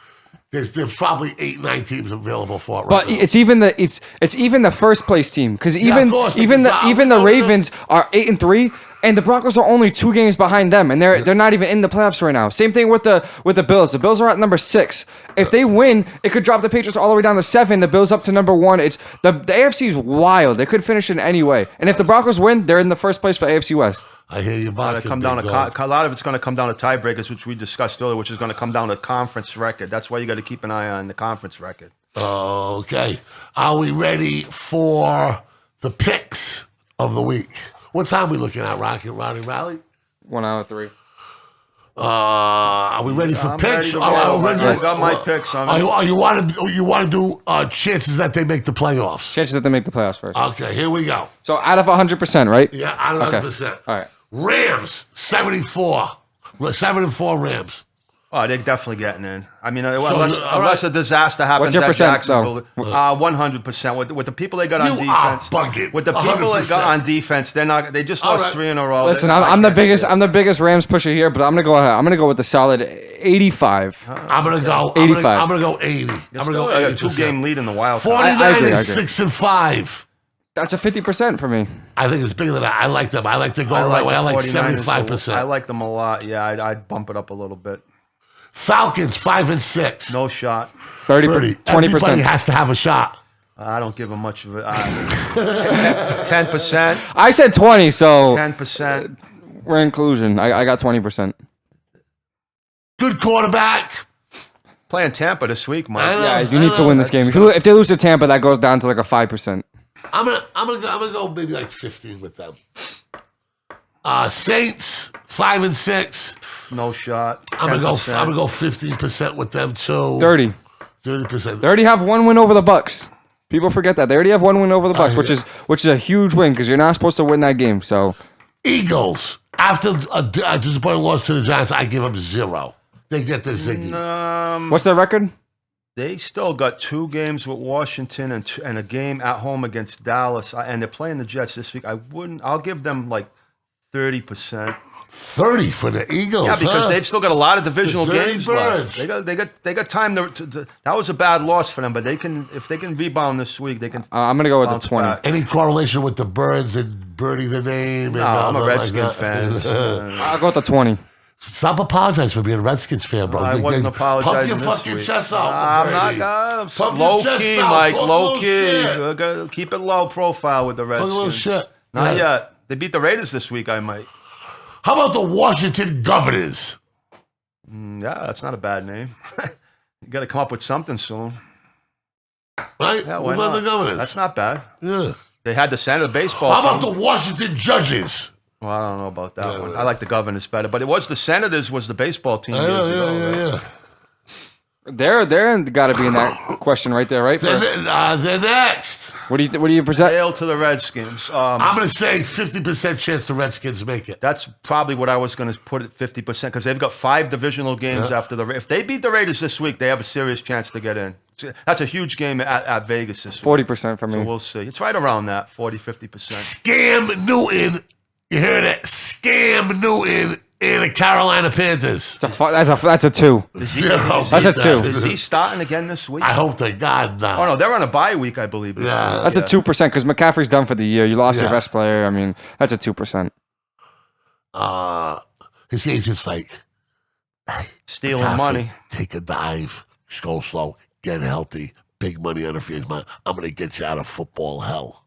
B: there's probably 8-9 teams available for it. Right
A: But
B: now.
A: it's even the first place team because even
B: of course,
A: the Ravens are 8-3, And the Broncos are only 2 games behind them, and they're not even in the playoffs right now. Same thing with the Bills. The Bills are at number 6. If they win, it could drop the Patriots all the way down to 7. The Bills up to number 1. It's the AFC is wild. They could finish in any way. And if the Broncos win, they're in the first place for AFC West.
B: I hear you, Butch.
C: A lot of it's going to come down to tiebreakers, which we discussed earlier, which is going to come down to conference record. That's why you got to keep an eye on the conference record.
B: Okay. Are we ready for the picks of the week? What time are we looking at, Ronnie Rally?
A: 1 hour 3.
B: Are we ready for picks?
C: I got my picks.
B: You want to do chances that they make the playoffs?
A: Chances that they make the playoffs first.
B: Okay, here we go.
A: So out of 100%, right?
B: Yeah, out of 100%.
A: All right.
B: Rams, 74. 7-4 Rams.
C: Oh, they're definitely getting in. I mean, unless a disaster happens
A: What's your
C: at
A: percent,
C: Jacksonville, 100%. With the people they got on defense,
B: bugging.
C: with the people they got on defense, they're not. They just lost 3 in a row.
A: Listen, I'm the biggest Rams pusher here, but I'm gonna go ahead. I'm gonna go with the solid 85.
B: I'm gonna go
A: 85.
B: I'm gonna go 80.
C: I'm gonna go a 2-game lead in the wild card.
B: 49
A: I agree.
B: 6-5.
A: That's a 50% for me.
B: I think it's bigger than that. I like them. I like to go the right way. I like 75%.
C: I like them a lot. Yeah, I'd bump it up a little bit.
B: Falcons 5-6.
C: No shot.
A: 30%, 20%.
B: Everybody has to have a shot.
C: I don't give them much of it. 10%.
A: I said 20, so
C: 10%.
A: we're inclusion. I got 20%.
B: Good quarterback.
C: Playing Tampa this week, Mike.
A: Yeah, you need to win this game. If they lose to Tampa, that goes down to like a 5%.
B: I'm gonna go maybe like 15 with them. Saints 5-6.
C: No shot. 10%.
B: I'm gonna go 15% with them too.
A: 30.
B: 30%.
A: They already have 1 win over the Bucks. People forget that they already have 1 win over the Bucks, which is a huge win because you're not supposed to win that game. So
B: Eagles after a disappointing loss to the Giants, I give them 0. They get the Ziggy.
A: what's their record?
C: They still got 2 games with Washington and a game at home against Dallas, and they're playing the Jets this week. I'll give them like 30%.
B: 30 for the Eagles.
C: Yeah, because they've still got a lot of divisional
B: The Dirty
C: games
B: Birds.
C: left. They got time to. That was a bad loss for them, but if they can rebound this week, they can.
A: I'm gonna go with the
C: bounce
A: 20.
C: back.
B: Any correlation with the Birds and Birdie the name?
C: No,
B: And
C: I'm a
B: like
C: Redskin
B: that?
C: fan.
A: I'll go with the 20.
B: Stop apologizing for being a Redskins fan, bro.
C: I wasn't apologizing.
B: Pump your
C: this
B: fucking
C: week.
B: chest out.
C: I'm
B: Birdie.
C: not.
B: Pump your
C: Low
B: chest
C: key,
B: out.
C: Mike.
B: Talk
C: Low
B: a
C: key.
B: little shit.
C: Keep it low profile with the
B: Talk a little
C: Redskins.
B: shit.
C: Not
B: Yeah.
C: yet. They beat the Raiders this week. I might.
B: How about the Washington Governors?
C: Yeah, that's not a bad name. You got to come up with something soon.
B: Right?
C: Yeah,
B: What
C: why
B: about
C: not?
B: the Governors?
C: That's not bad.
B: Yeah.
C: They had the Senator baseball
B: How about
C: team.
B: the Washington Judges?
C: Well, I don't know about that one. I like the Governors better, but it was the Senators was the baseball team
B: I know,
C: years ago.
B: yeah.
A: They're got to be in that question right there, right?
B: They're next.
A: What do you present?
C: Hail to the Redskins.
B: I'm going to say 50% chance the Redskins make it.
C: That's probably what I was going to put at 50% because they've got 5 divisional games after the. If they beat the Raiders this week, they have a serious chance to get in. That's a huge game at Vegas this week.
A: 40% for me.
C: So we'll see. It's right around that 40-50%.
B: Scam Newton. You heard it? Scam Newton and the Carolina Panthers.
A: That's a 2.
B: Zero.
A: That's a 2.
C: Is he starting again this week?
B: I hope to God not.
C: Oh no, they're on a bye week, I believe.
B: Yeah.
A: That's a 2% because McCaffrey's done for the year. You lost your
B: Yeah.
A: best player. I mean, that's a 2%.
B: His agent's like,
C: Stealing
B: McCaffrey,
C: money.
B: Take a dive. Just go slow. Get healthy. Big money on the free mind. I'm going to get you out of football hell.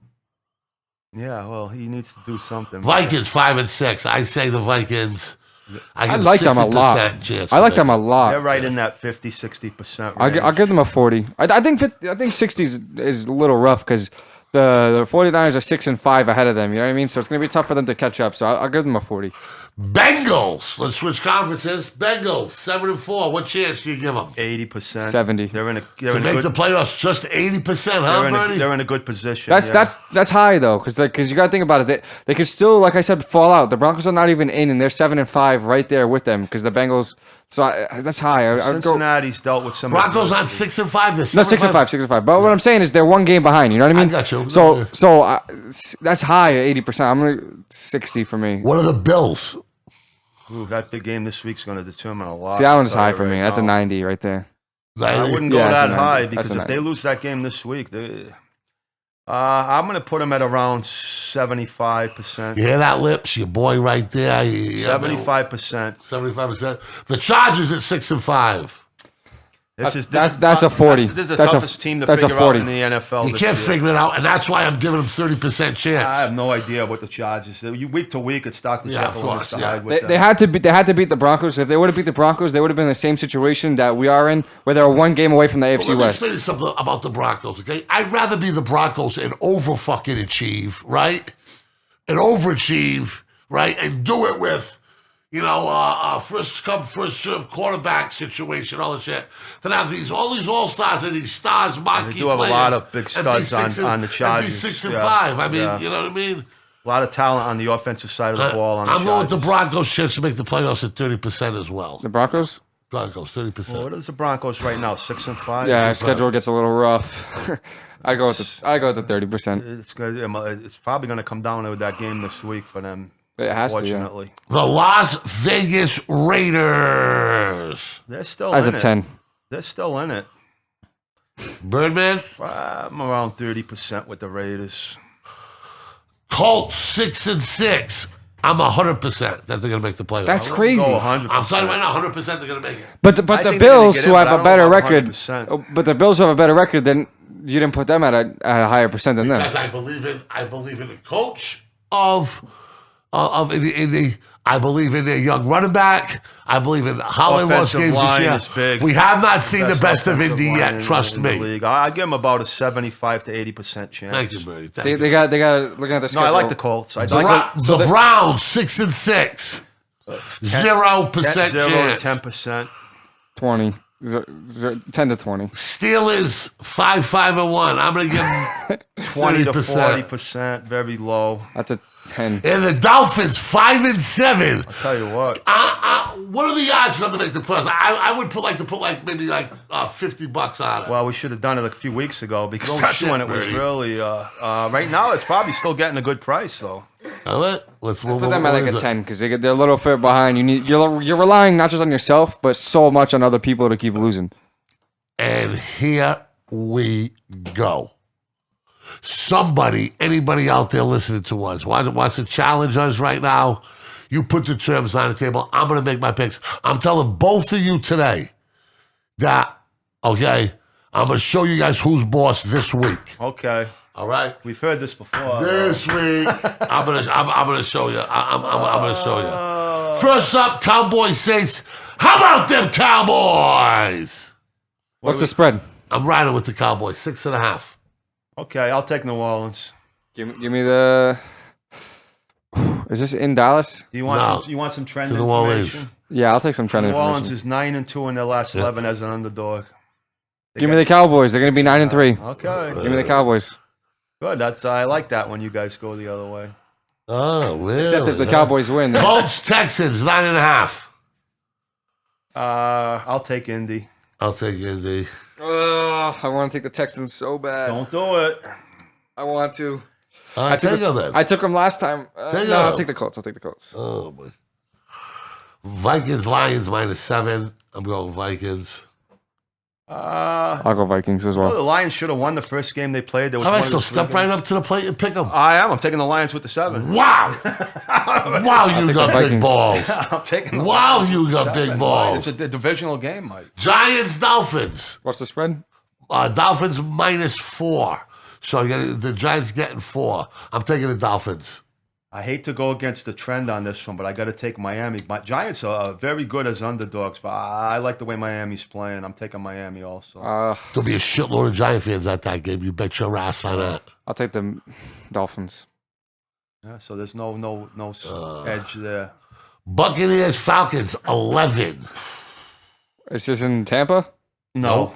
C: Yeah, well, he needs to do something.
B: Vikings 5-6. I say the Vikings.
A: I like them a lot. I like them a lot.
C: They're right in that 50-60%
A: I'll
C: range.
A: give them a 40. I think 60 is a little rough because the 49ers are 6-5 ahead of them. You know what I mean? So it's going to be tough for them to catch up. So I'll give them a 40.
B: Bengals. Let's switch conferences. Bengals 7-4. What chance do you give them?
C: 80%.
A: 70.
C: They're in a
B: To make the playoffs, just 80%, huh, Birdie?
C: they're in a good position.
A: That's high though, because you got to think about it. They could still, like I said, fall out. The Broncos are not even in, and they're 7-5 right there with them because the Bengals. So that's high. I would go,
C: Cincinnati's dealt with some.
B: Broncos not 6-5. They're
A: no, 6-5. But what I'm saying is they're 1 game behind. You know what I mean?
B: I got you.
A: So that's high at 80%. I'm gonna 60 for me.
B: What are the Bills?
C: Ooh, that big game this week's going to determine a lot.
A: See, that one's high for me. That's a 90 right there.
C: I wouldn't go
A: Yeah,
C: that
A: that's a
C: high
A: 90.
C: because
A: That's a
C: if they
A: 90.
C: lose that game this week, I'm going to put him at around 75%.
B: You hear that, Lips? Your boy right there.
C: 75%.
B: 75%. The Chargers at 6-5.
A: That's a 40.
C: This is the
A: That's
C: toughest team to
A: that's a
C: figure out
A: 40.
C: in the NFL.
B: You
C: this
B: can't
C: year.
B: figure it out, and that's why I'm giving them 30% chance.
C: I have no idea what the Chargers. Week to week, it's Dr.
B: Yeah, of
C: Jekyll and
B: course,
C: Mr.
B: yeah.
C: Hyde with
A: They had to beat the Broncos. If they would have beat the Broncos, they would have been in the same situation that we are in, where they're one game away from the AFC
B: Let me
A: West.
B: explain something about the Broncos, okay? I'd rather be the Broncos and over-fucking-achieve, right? And overachieve, right? And do it with, first come, first serve quarterback situation, all that shit. Then have all these all-stars and these stars, marquee
C: They do have a
B: players,
C: lot of big
B: and be
C: studs on the Chargers.
B: And be 6-5.
C: Yeah.
B: I mean,
C: Yeah.
B: you know what I mean?
C: A lot of talent on the offensive side of the ball. On the
B: I'm going with the
C: Chargers.
B: Broncos chance to make the playoffs at 30% as well.
A: The Broncos?
B: Broncos, 30%.
C: Well, what is the Broncos right now? 6-5.
A: Yeah, our schedule gets a little rough. I go with the 30%.
C: It's probably going to come down to that game this week for them.
A: It has to, yeah.
C: Unfortunately,
B: The Las Vegas Raiders.
C: they're still
A: As
C: in
A: a
C: it.
A: 10.
C: They're still in it.
B: Birdman.
C: I'm around 30% with the Raiders.
B: Colts 6-6. I'm 100% that they're going to make the playoffs.
A: That's crazy.
C: Go 100%.
B: I'm telling you right now, 100% they're going to make it.
A: But the
C: I think they're
A: Bills,
C: gonna get
A: who
C: in,
A: have
C: but I
A: a
C: don't
A: better
C: know about
A: record,
C: 100%.
A: but the Bills who have a better record, then you didn't put them at a higher percent than them.
B: Because I believe in the coach of I believe in their young running back. I believe in how they lost
C: Offensive
B: games this
C: line
B: year.
C: is big.
B: We have not seen the best of
C: offensive
B: Indy
C: line
B: yet.
C: in
B: Trust
C: the
B: me.
C: league. I give them about a 75 to 80% chance.
B: Thank you, Birdie. Thank
A: They
B: you.
A: got looking at the
C: No,
A: schedule.
C: I like the Colts. I
B: The,
C: like
B: the Browns 6-6. 0%
C: 0
B: chance.
C: to 10%.
A: 20. 10 to 20.
B: Steelers 5-1. I'm going to give them
C: 20 to
B: 30%.
C: 40%. Very low.
A: That's a 10.
B: And the Dolphins 5-7.
C: I'll tell you what.
B: What are the odds for them to make the playoffs? I would put maybe $50 on it.
C: Well, we should have done it a few weeks ago because
B: Oh,
C: that's
B: shit,
C: when it was
B: Birdie.
C: really. Right now, it's probably still getting a good price, though.
B: All right, let's move
A: Put
B: on.
A: them at like a 10 because they're a little bit behind. You're relying not just on yourself, but so much on other people to keep losing.
B: And here we go. Anybody out there listening to us, wants to challenge us right now? You put the terms on the table. I'm going to make my picks. I'm telling both of you today that, okay, I'm going to show you guys who's boss this week.
C: Okay.
B: All right?
C: We've heard this before.
B: This week, I'm gonna show you. I'm gonna show you. First up, Cowboys Saints. How about them Cowboys?
A: What's the spread?
B: I'm riding with the Cowboys, 6.5.
C: Okay, I'll take New Orleans.
A: Give me the. Is this in Dallas?
C: Do you want
B: No.
C: you want some trend
B: To New Orleans.
C: information?
A: Yeah, I'll take some trend
C: New Orleans
A: information.
C: is 9-2 in their last 11 as an underdog.
A: Give me the Cowboys. They're gonna be 9-3.
C: Okay.
A: Give me the Cowboys.
C: Good. I like that when you guys go the other way.
B: Oh, really?
A: Except if the Cowboys win.
B: Colts Texans, 9.5.
C: I'll take Indy.
B: I'll take Indy.
A: I want to take the Texans so bad.
C: Don't do it.
A: I want to.
B: I take them then.
A: I took them last time.
B: Take
A: No, I'll
B: them.
A: take the Colts. I'll take the Colts.
B: Oh, boy. Vikings Lions -7. I'm going Vikings.
A: I'll go Vikings as
C: Well, the
A: well.
C: Lions should have won the first game they played. There was
B: All right,
C: one of
B: so
C: the
B: step right up to the plate and pick them.
C: I am. I'm taking the Lions with the 7.
B: Wow. Wow, you
A: take
B: got
A: the
B: big
A: Vikings.
B: balls.
C: I'm taking the
B: Wow,
C: Lions
B: you
C: with the
B: got
C: 7.
B: big balls.
C: It's a divisional game, Mike.
B: Giants Dolphins.
A: What's the spread?
B: Dolphins -4. So the Giants getting 4. I'm taking the Dolphins.
C: I hate to go against the trend on this one, but I got to take Miami. My Giants are very good as underdogs, but I like the way Miami's playing. I'm taking Miami also.
B: There'll be a shitload of Giant fans at that game. You bet your ass on that.
A: I'll take the Dolphins.
C: Yeah, so there's no edge there.
B: Buccaneers Falcons 11.
A: Is this in Tampa?
C: No.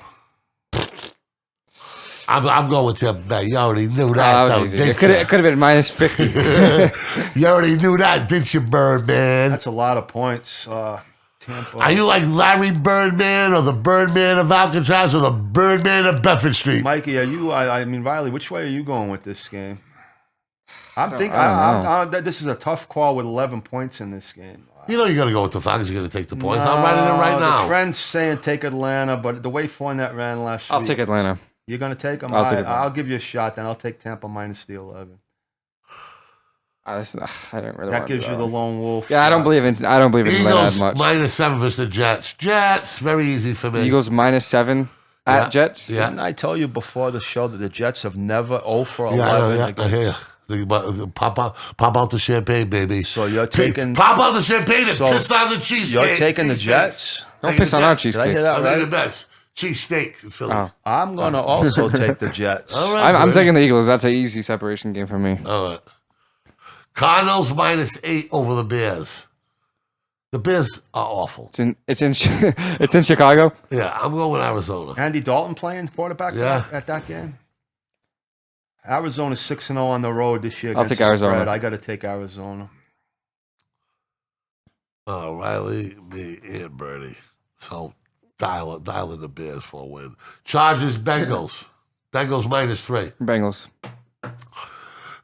B: I'm going with Tampa Bay. You already knew that,
A: That
B: though,
A: was easy.
B: didn't
A: It could
B: you?
A: have been -50.
B: You already knew that, didn't you, Birdman?
C: That's a lot of points. Tampa.
B: Are you like Larry Birdman or the Birdman of Alcatraz or the Birdman of Bedford Street?
C: Mikey, are you? I mean, Riley, which way are you going with this game? I'm thinking
A: I don't know.
C: this is a tough call with 11 points in this game.
B: You know you're going to go with the Falcons. You're going to take the points. I'm writing it right
C: The
B: now.
C: trend's saying take Atlanta, but the way Fournette ran last
A: I'll
C: week.
A: take Atlanta.
C: You're going to take them?
A: I'll take it.
C: I'll give you a shot, then I'll take Tampa minus the 11.
A: I didn't really.
C: That gives you the lone wolf.
A: Yeah, I don't believe in
B: Eagles
A: that much.
B: -7 versus the Jets. Jets, very easy for me.
A: Eagles -7 at Jets.
B: Yeah.
C: Didn't I tell you before the show that the Jets have never 0 for 11
B: I hear
C: against?
B: you. Pop out the champagne, baby.
C: So you're taking...
B: Pop out the champagne and piss on the cheesesteak.
C: You're taking the Jets?
A: Don't piss on our
C: Did I
A: cheesesteak.
C: hear that
B: They're the
C: right?
B: best. Cheesesteak in Philly.
A: Oh.
C: I'm going to also take the Jets.
B: All right,
A: I'm
B: good.
A: taking the Eagles. That's an easy separation game for me.
B: All right. Cardinals -8 over the Bears. The Bears are awful.
A: It's in Chicago.
B: Yeah, I'm going with Arizona.
C: Andy Dalton playing quarterback at that game? Arizona's 6-0 on the road this year.
A: I'll take Arizona.
C: I got to take Arizona.
B: Riley, me, and Birdie. So dial in the Bears for a win. Chargers, Bengals. Bengals -3.
A: Bengals.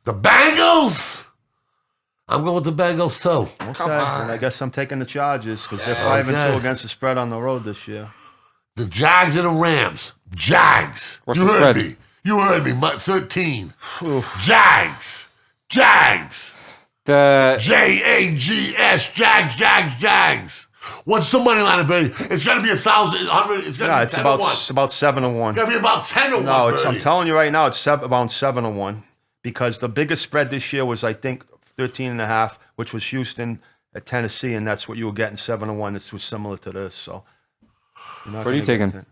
B: The Bengals! I'm going with the Bengals too.
C: Okay, and I guess I'm taking the Chargers because they're 5-2 against the spread on the road this year.
B: The Jags and the Rams. Jags.
A: What's
B: you
A: the
B: heard
A: spread?
B: me. You heard me. 13. Jags. Jags.
A: The
B: Jags. Jags. What's the money line, Birdie? It's going to be 1,000. It's going to be
C: It's
B: 10 to 1.
C: about 7-1.
B: It's going to be about 10 to 1.
C: No, I'm
B: Birdie.
C: telling you right now, it's about 7-1 because the biggest spread this year was, I think, 13.5, which was Houston at Tennessee, and that's what you were getting 7-1. It was similar to this. So,
A: what are you taking?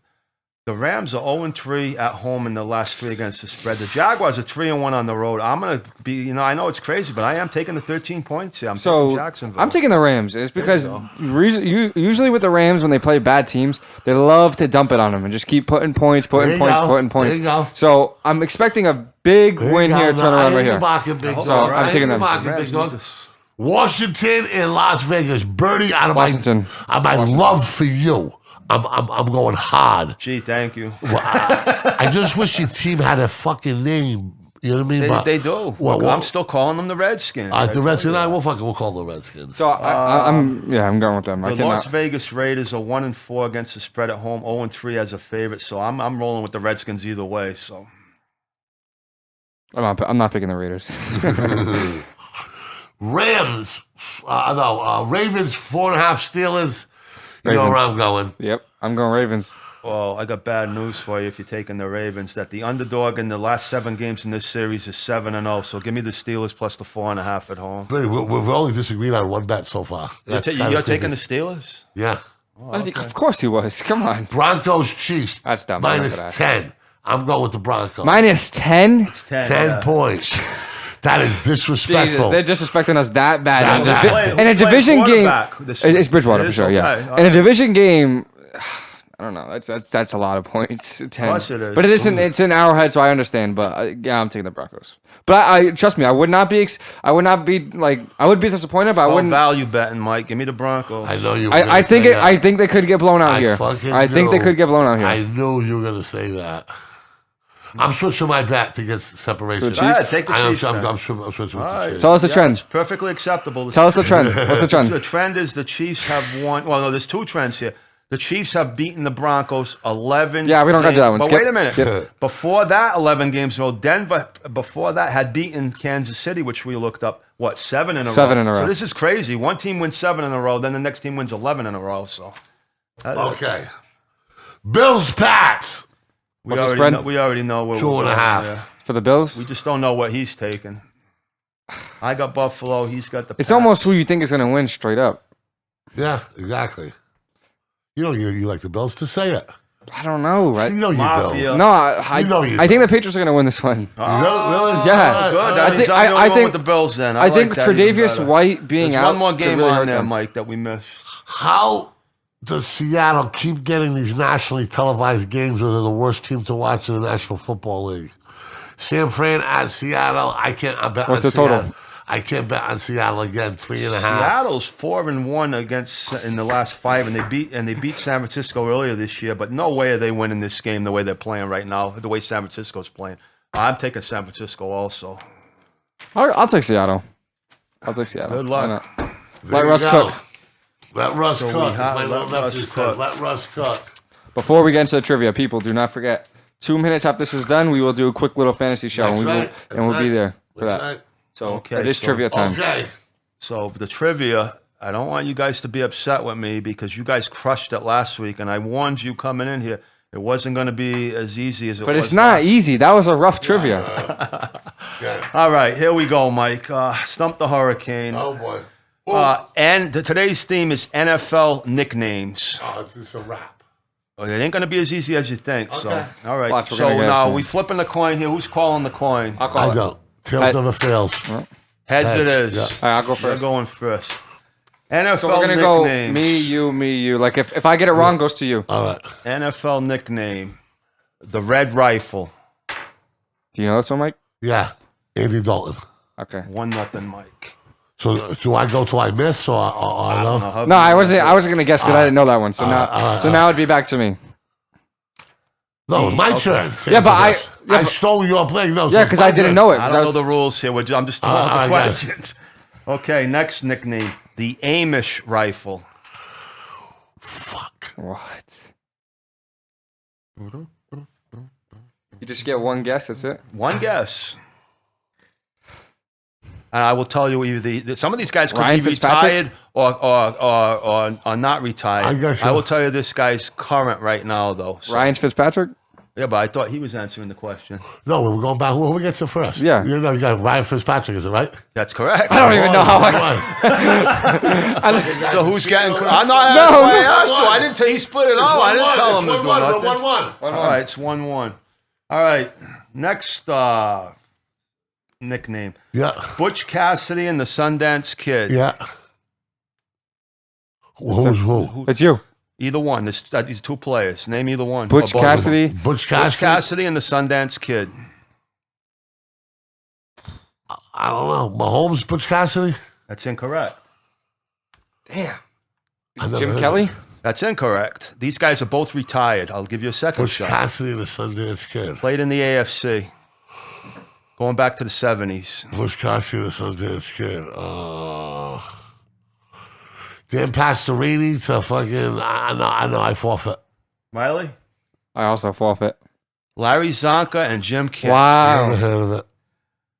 C: The Rams are 0-3 at home in the last 3 against the spread. The Jaguars are 3-1 on the road. I'm gonna be, I know it's crazy, but I am taking the 13 points here. I'm taking Jacksonville.
A: I'm taking the Rams. It's because usually with the Rams when they play bad teams, they love to dump it on them and just keep putting points.
B: There you go.
A: So I'm expecting a big win here, turn around right here.
B: So
A: I'm taking them.
B: Washington and Las Vegas. Birdie, out of my love for you. I'm going hard.
C: Gee, thank you.
B: Well, I just wish your team had a fucking name. You know what I mean?
C: They do. Well, I'm still calling them the Redskins.
B: The Redskins. We'll call the Redskins.
A: So I'm going with them.
C: The Las Vegas Raiders are 1-4 against the spread at home, 0-3 as a favorite. So I'm rolling with the Redskins either way. So
A: I'm not picking the Raiders.
B: Rams. Ravens 4.5 Steelers. You know where I'm going.
A: Yep, I'm going Ravens.
C: Well, I got bad news for you if you're taking the Ravens. That the underdog in the last 7 games in this series is 7-0. So give me the Steelers plus the 4.5 at home.
B: We've only disagreed on one bet so far.
C: You're taking the Steelers?
B: Yeah.
A: Oh, okay. Of course he was. Come on.
B: Broncos Chiefs.
A: That's dumb.
B: -10. I'm going with the Broncos.
A: -10?
C: It's 10.
B: 10 points. That is disrespectful.
A: Jesus, they're disrespecting us that bad.
B: That
A: In a division game, it's Bridgewater for sure. Yeah.
C: Okay.
A: In a division game, I don't know. That's a lot of points. 10.
C: Of course it is.
A: But it isn't. It's in Arrowhead, so I understand. But yeah, I'm taking the Broncos. But I trust me, I would not be like I would be disappointed, but I wouldn't.
C: Value betting, Mike. Give me the Broncos.
B: I know you.
A: I think they could get blown out here. I think they could get blown out here.
B: I knew you were going to say that. I'm switching my bet to get separation.
C: Take the Chiefs.
B: I'm switching with the Chiefs.
A: Tell us the trend.
C: It's perfectly acceptable.
A: Tell us the trend. What's the trend?
C: The trend is the Chiefs have won. Well, no, there's 2 trends here. The Chiefs have beaten the Broncos 11.
A: Yeah, we don't got to do that one.
C: But
A: Skip.
C: wait a minute.
A: Skip.
C: Before that, 11 games in a row. Denver, before that, had beaten Kansas City, which we looked up, 7 in a row?
A: 7 in a row.
C: So this is crazy. One team wins 7 in a row, then the next team wins 11 in a row. So,
B: okay. Bills, Pats.
C: We already know where
B: 2.5
A: for the Bills.
C: We just don't know what he's taking. I got Buffalo. He's got the
A: It's
C: Pats.
A: almost who you think is going to win straight up.
B: Yeah, exactly. You like the Bills to say it.
A: I don't know. Right?
B: You know you
C: Mafia.
B: don't.
A: No, I think the Patriots are going to win this one.
B: You know, really?
A: Yeah.
C: Good.
A: I think- I think-
C: with the Bills then.
A: I think
C: like that even
A: Tre'Davious
C: better.
A: White being
C: There's
A: out.
C: one more game
A: really
C: on
A: hurt
C: there,
A: them.
C: Mike, that we missed.
B: How does Seattle keep getting these nationally televised games where they're the worst team to watch in the National Football League? San Fran at Seattle. I can't bet
A: What's
B: on
A: the total?
B: Seattle. I can't bet on Seattle again. 3.5.
C: Seattle's 4-1 against in the last 5, and they beat San Francisco earlier this year. But no way are they winning this game the way they're playing right now. The way San Francisco's playing, I'm taking San Francisco also.
A: I'll take Seattle. I'll take Seattle.
C: Good luck.
B: There
A: Let
B: you
A: Russ
B: go.
A: cook.
B: Let Russ
C: So we
B: cook. As
C: have-
B: my little
C: let Russ
B: nephew says,
C: cook.
B: let Russ cook.
A: Before we get into the trivia, people, do not forget 2 minutes after this is done, we will do a quick little fantasy show,
B: That's
A: and we'll be there for
B: That's
A: that.
B: right.
A: So
C: Okay,
A: it is
C: so-
A: trivia time.
B: Okay.
C: So the trivia, I don't want you guys to be upset with me because you guys crushed it last week, and I warned you coming in here. It wasn't going to be as easy as it was.
A: But it's not
C: last.
A: easy. That was a rough trivia.
B: Yeah.
C: All right, here we go, Mike. Stump the Hurricane.
B: Oh, boy.
C: And today's theme is NFL nicknames.
B: Oh, this is a wrap.
C: It ain't going to be as easy as you think. So,
B: Okay.
C: all right.
A: Watch, we're
C: So
A: gonna get
C: now
A: some.
C: we flipping the coin here. Who's calling the coin?
A: I'll call
B: I
A: it.
B: don't. Tails never fails.
C: Heads it
B: Heads,
C: is.
B: yeah.
A: All right, I'll go
C: You're
A: first.
C: going first. NFL
A: So we're gonna go
C: nicknames.
A: me, you. Like if I get it wrong, goes to you.
B: All right.
C: NFL nickname. The Red Rifle.
A: Do you know this one, Mike?
B: Yeah. Andy Dalton.
A: Okay.
C: 1-0, Mike.
B: So do I go till I miss or I know?
C: How
A: No,
C: do you-
A: I wasn't gonna guess because I didn't know that one. So now it'd be back to me.
B: No, it's my turn.
A: Yeah, but
B: I stole your play. No,
A: Yeah, because I didn't know it.
C: I
A: 'cause
C: don't
A: I
C: know
A: was-
C: the rules here. I'm just throwing out
B: I
C: the
B: got it.
C: questions. Okay, next nickname. The Amish Rifle.
B: Fuck.
A: What? You just get one guess. That's it.
C: One guess. And I will tell you, either some of these guys could
A: Ryan
C: be
A: Fitzpatrick?
C: retired or not retired.
B: I guess so.
C: I will tell you this guy's current right now, though. So-
A: Ryan Fitzpatrick.
C: Yeah, but I thought he was answering the question.
B: No, we're going back. Who gets it first?
A: Yeah.
B: You know, you got Ryan Fitzpatrick, is it right?
C: That's correct.
A: I don't even know how
C: So who's getting? I'm not.
A: No,
C: That's why I
A: no.
C: asked you. I didn't tell he split it out. I didn't tell him to do nothing.
B: 1-1.
C: All right, it's 1-1. All right, next nickname.
B: Yeah.
C: Butch Cassidy and the Sundance Kid.
B: Yeah. Who's who?
A: It's you.
C: Either one. These two players. Name either one.
A: Butch
C: Or both of them.
A: Cassidy.
B: Butch
C: Butch
B: Cassidy?
C: Cassidy and the Sundance Kid.
B: I don't know. Mahomes, Butch Cassidy?
C: That's incorrect.
A: Damn.
B: I never
A: Jim
B: heard
A: Kelly.
B: of
C: That's incorrect. These guys are both retired. I'll give you a second
B: Butch
C: shot.
B: Cassidy and the Sundance Kid.
C: Played in the AFC. Going back to the 70s.
B: Butch Cassidy and the Sundance Kid. Dan Pastorini to fucking. I know. I forfeit.
C: Riley?
A: I also forfeit.
C: Larry Zonka and Jim Kidd.
B: Never
A: Wow.
B: heard of it.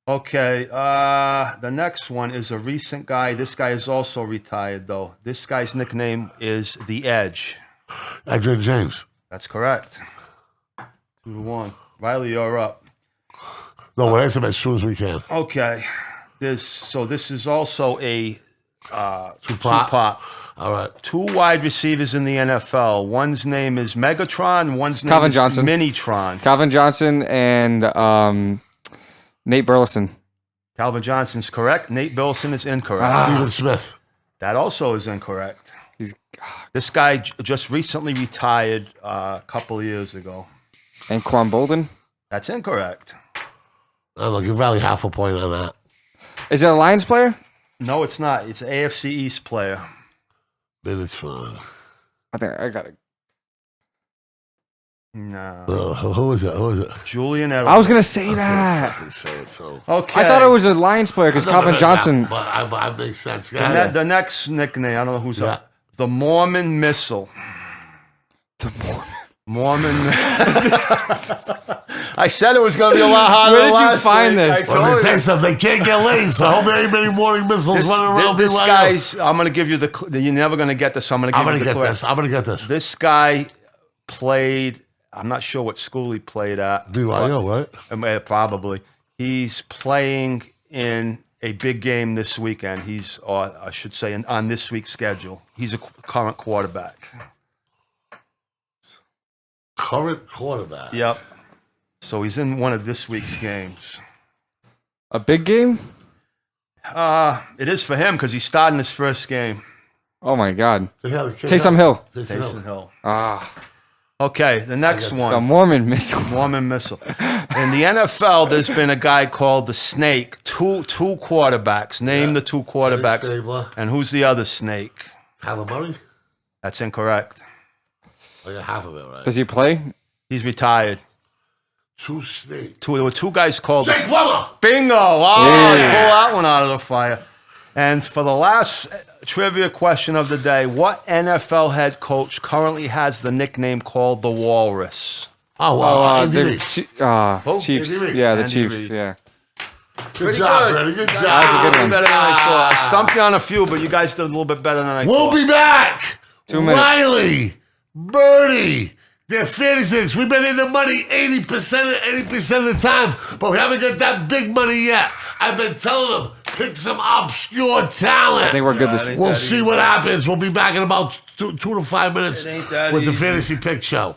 C: Okay, the next one is a recent guy. This guy is also retired, though. This guy's nickname is The Edge.
B: Adrian James.
C: That's correct. 2-1. Riley, you're up.
B: No, we'll answer them as soon as we can.
C: Okay. This is also a
B: Two-pot. All right.
C: two wide receivers in the NFL. One's name is Megatron. One's name
A: Calvin
C: is
A: Johnson.
C: Minitron.
A: Calvin Johnson and Nate Burleson.
C: Calvin Johnson's correct. Nate Burleson is incorrect.
B: Steven Smith.
C: That also is incorrect.
A: He's
C: This guy just recently retired a couple of years ago.
A: and Quan Bolden.
C: That's incorrect.
B: I don't know. Give Riley half a point on that.
A: Is it a Lions player?
C: No, it's not. It's an AFC East player.
B: Then it's fun.
A: I think I got it.
C: No.
B: Who is it?
C: Julian Edelman.
A: I was gonna say that.
B: Fucking say it, so.
C: Okay.
A: I thought it was a Lions player because
B: I've never
A: Calvin
B: heard that,
A: Johnson.
B: but I makes sense. Go
C: The,
B: ahead.
C: the next nickname, I don't know who's
B: Yeah.
C: up. The Mormon Missile. Mormon. I said it was going to be a lot harder.
A: Where did you
C: last
A: find
C: week.
A: this?
C: I
B: Well,
C: told
B: they
C: you.
B: tell you something, they can't get laid, so I hope there ain't many morning missiles
C: This,
B: running around.
C: this
B: being like,
C: guy's. I'm going to give you the. You're never going to get this. So I'm going to
B: I'm
C: give
B: gonna
C: you the
B: get
C: clue.
B: this. I'm gonna get this.
C: This guy played. I'm not sure what school he played at.
B: BYO, right?
C: Probably. He's playing in a big game this weekend. Or I should say, on this week's schedule. He's a current quarterback.
B: Current quarterback.
C: Yep. So he's in one of this week's games.
A: A big game?
C: It is for him because he's starting his first game.
A: Oh my God.
B: Taysom
A: Taysom Hill.
C: Taysom Hill.
A: Ah,
C: Okay, the next
A: the
C: one.
A: Mormon missile.
C: Mormon Missile. In the NFL, there's been a guy called the Snake. Two quarterbacks. Name the two quarterbacks.
B: Stabler.
C: And who's the other snake?
B: Tyler Murray?
C: That's incorrect.
B: I got half of it, right?
A: Does he play?
C: He's retired.
B: Two snakes.
C: There were two guys called.
B: Jake Plummer!
C: Bingo! Oh,
A: Yeah.
C: pull that one out of the fire. And for the last trivia question of the day, what NFL head coach currently has the nickname called the Walrus?
B: Andy Reid.
A: Chiefs.
B: Andy Reid.
A: Yeah, the
C: Andy
A: Chiefs.
C: Reid.
A: Yeah.
B: Good job, Brady. Good job.
A: That was a good one.
C: Better than I thought. I stumped you on a few, but you guys did a little bit better than I
B: We'll
C: thought.
B: be back.
A: 2 minutes.
B: Riley, Birdie, they're fantasy. We've been in the money 80% of the time, but we haven't got that big money yet. I've been telling them, pick some obscure talent.
A: I think we're good this week.
B: We'll see what happens. We'll be back in about 2 to 5 minutes
C: It ain't that
B: with the
C: easy.
B: Fantasy Pick Show.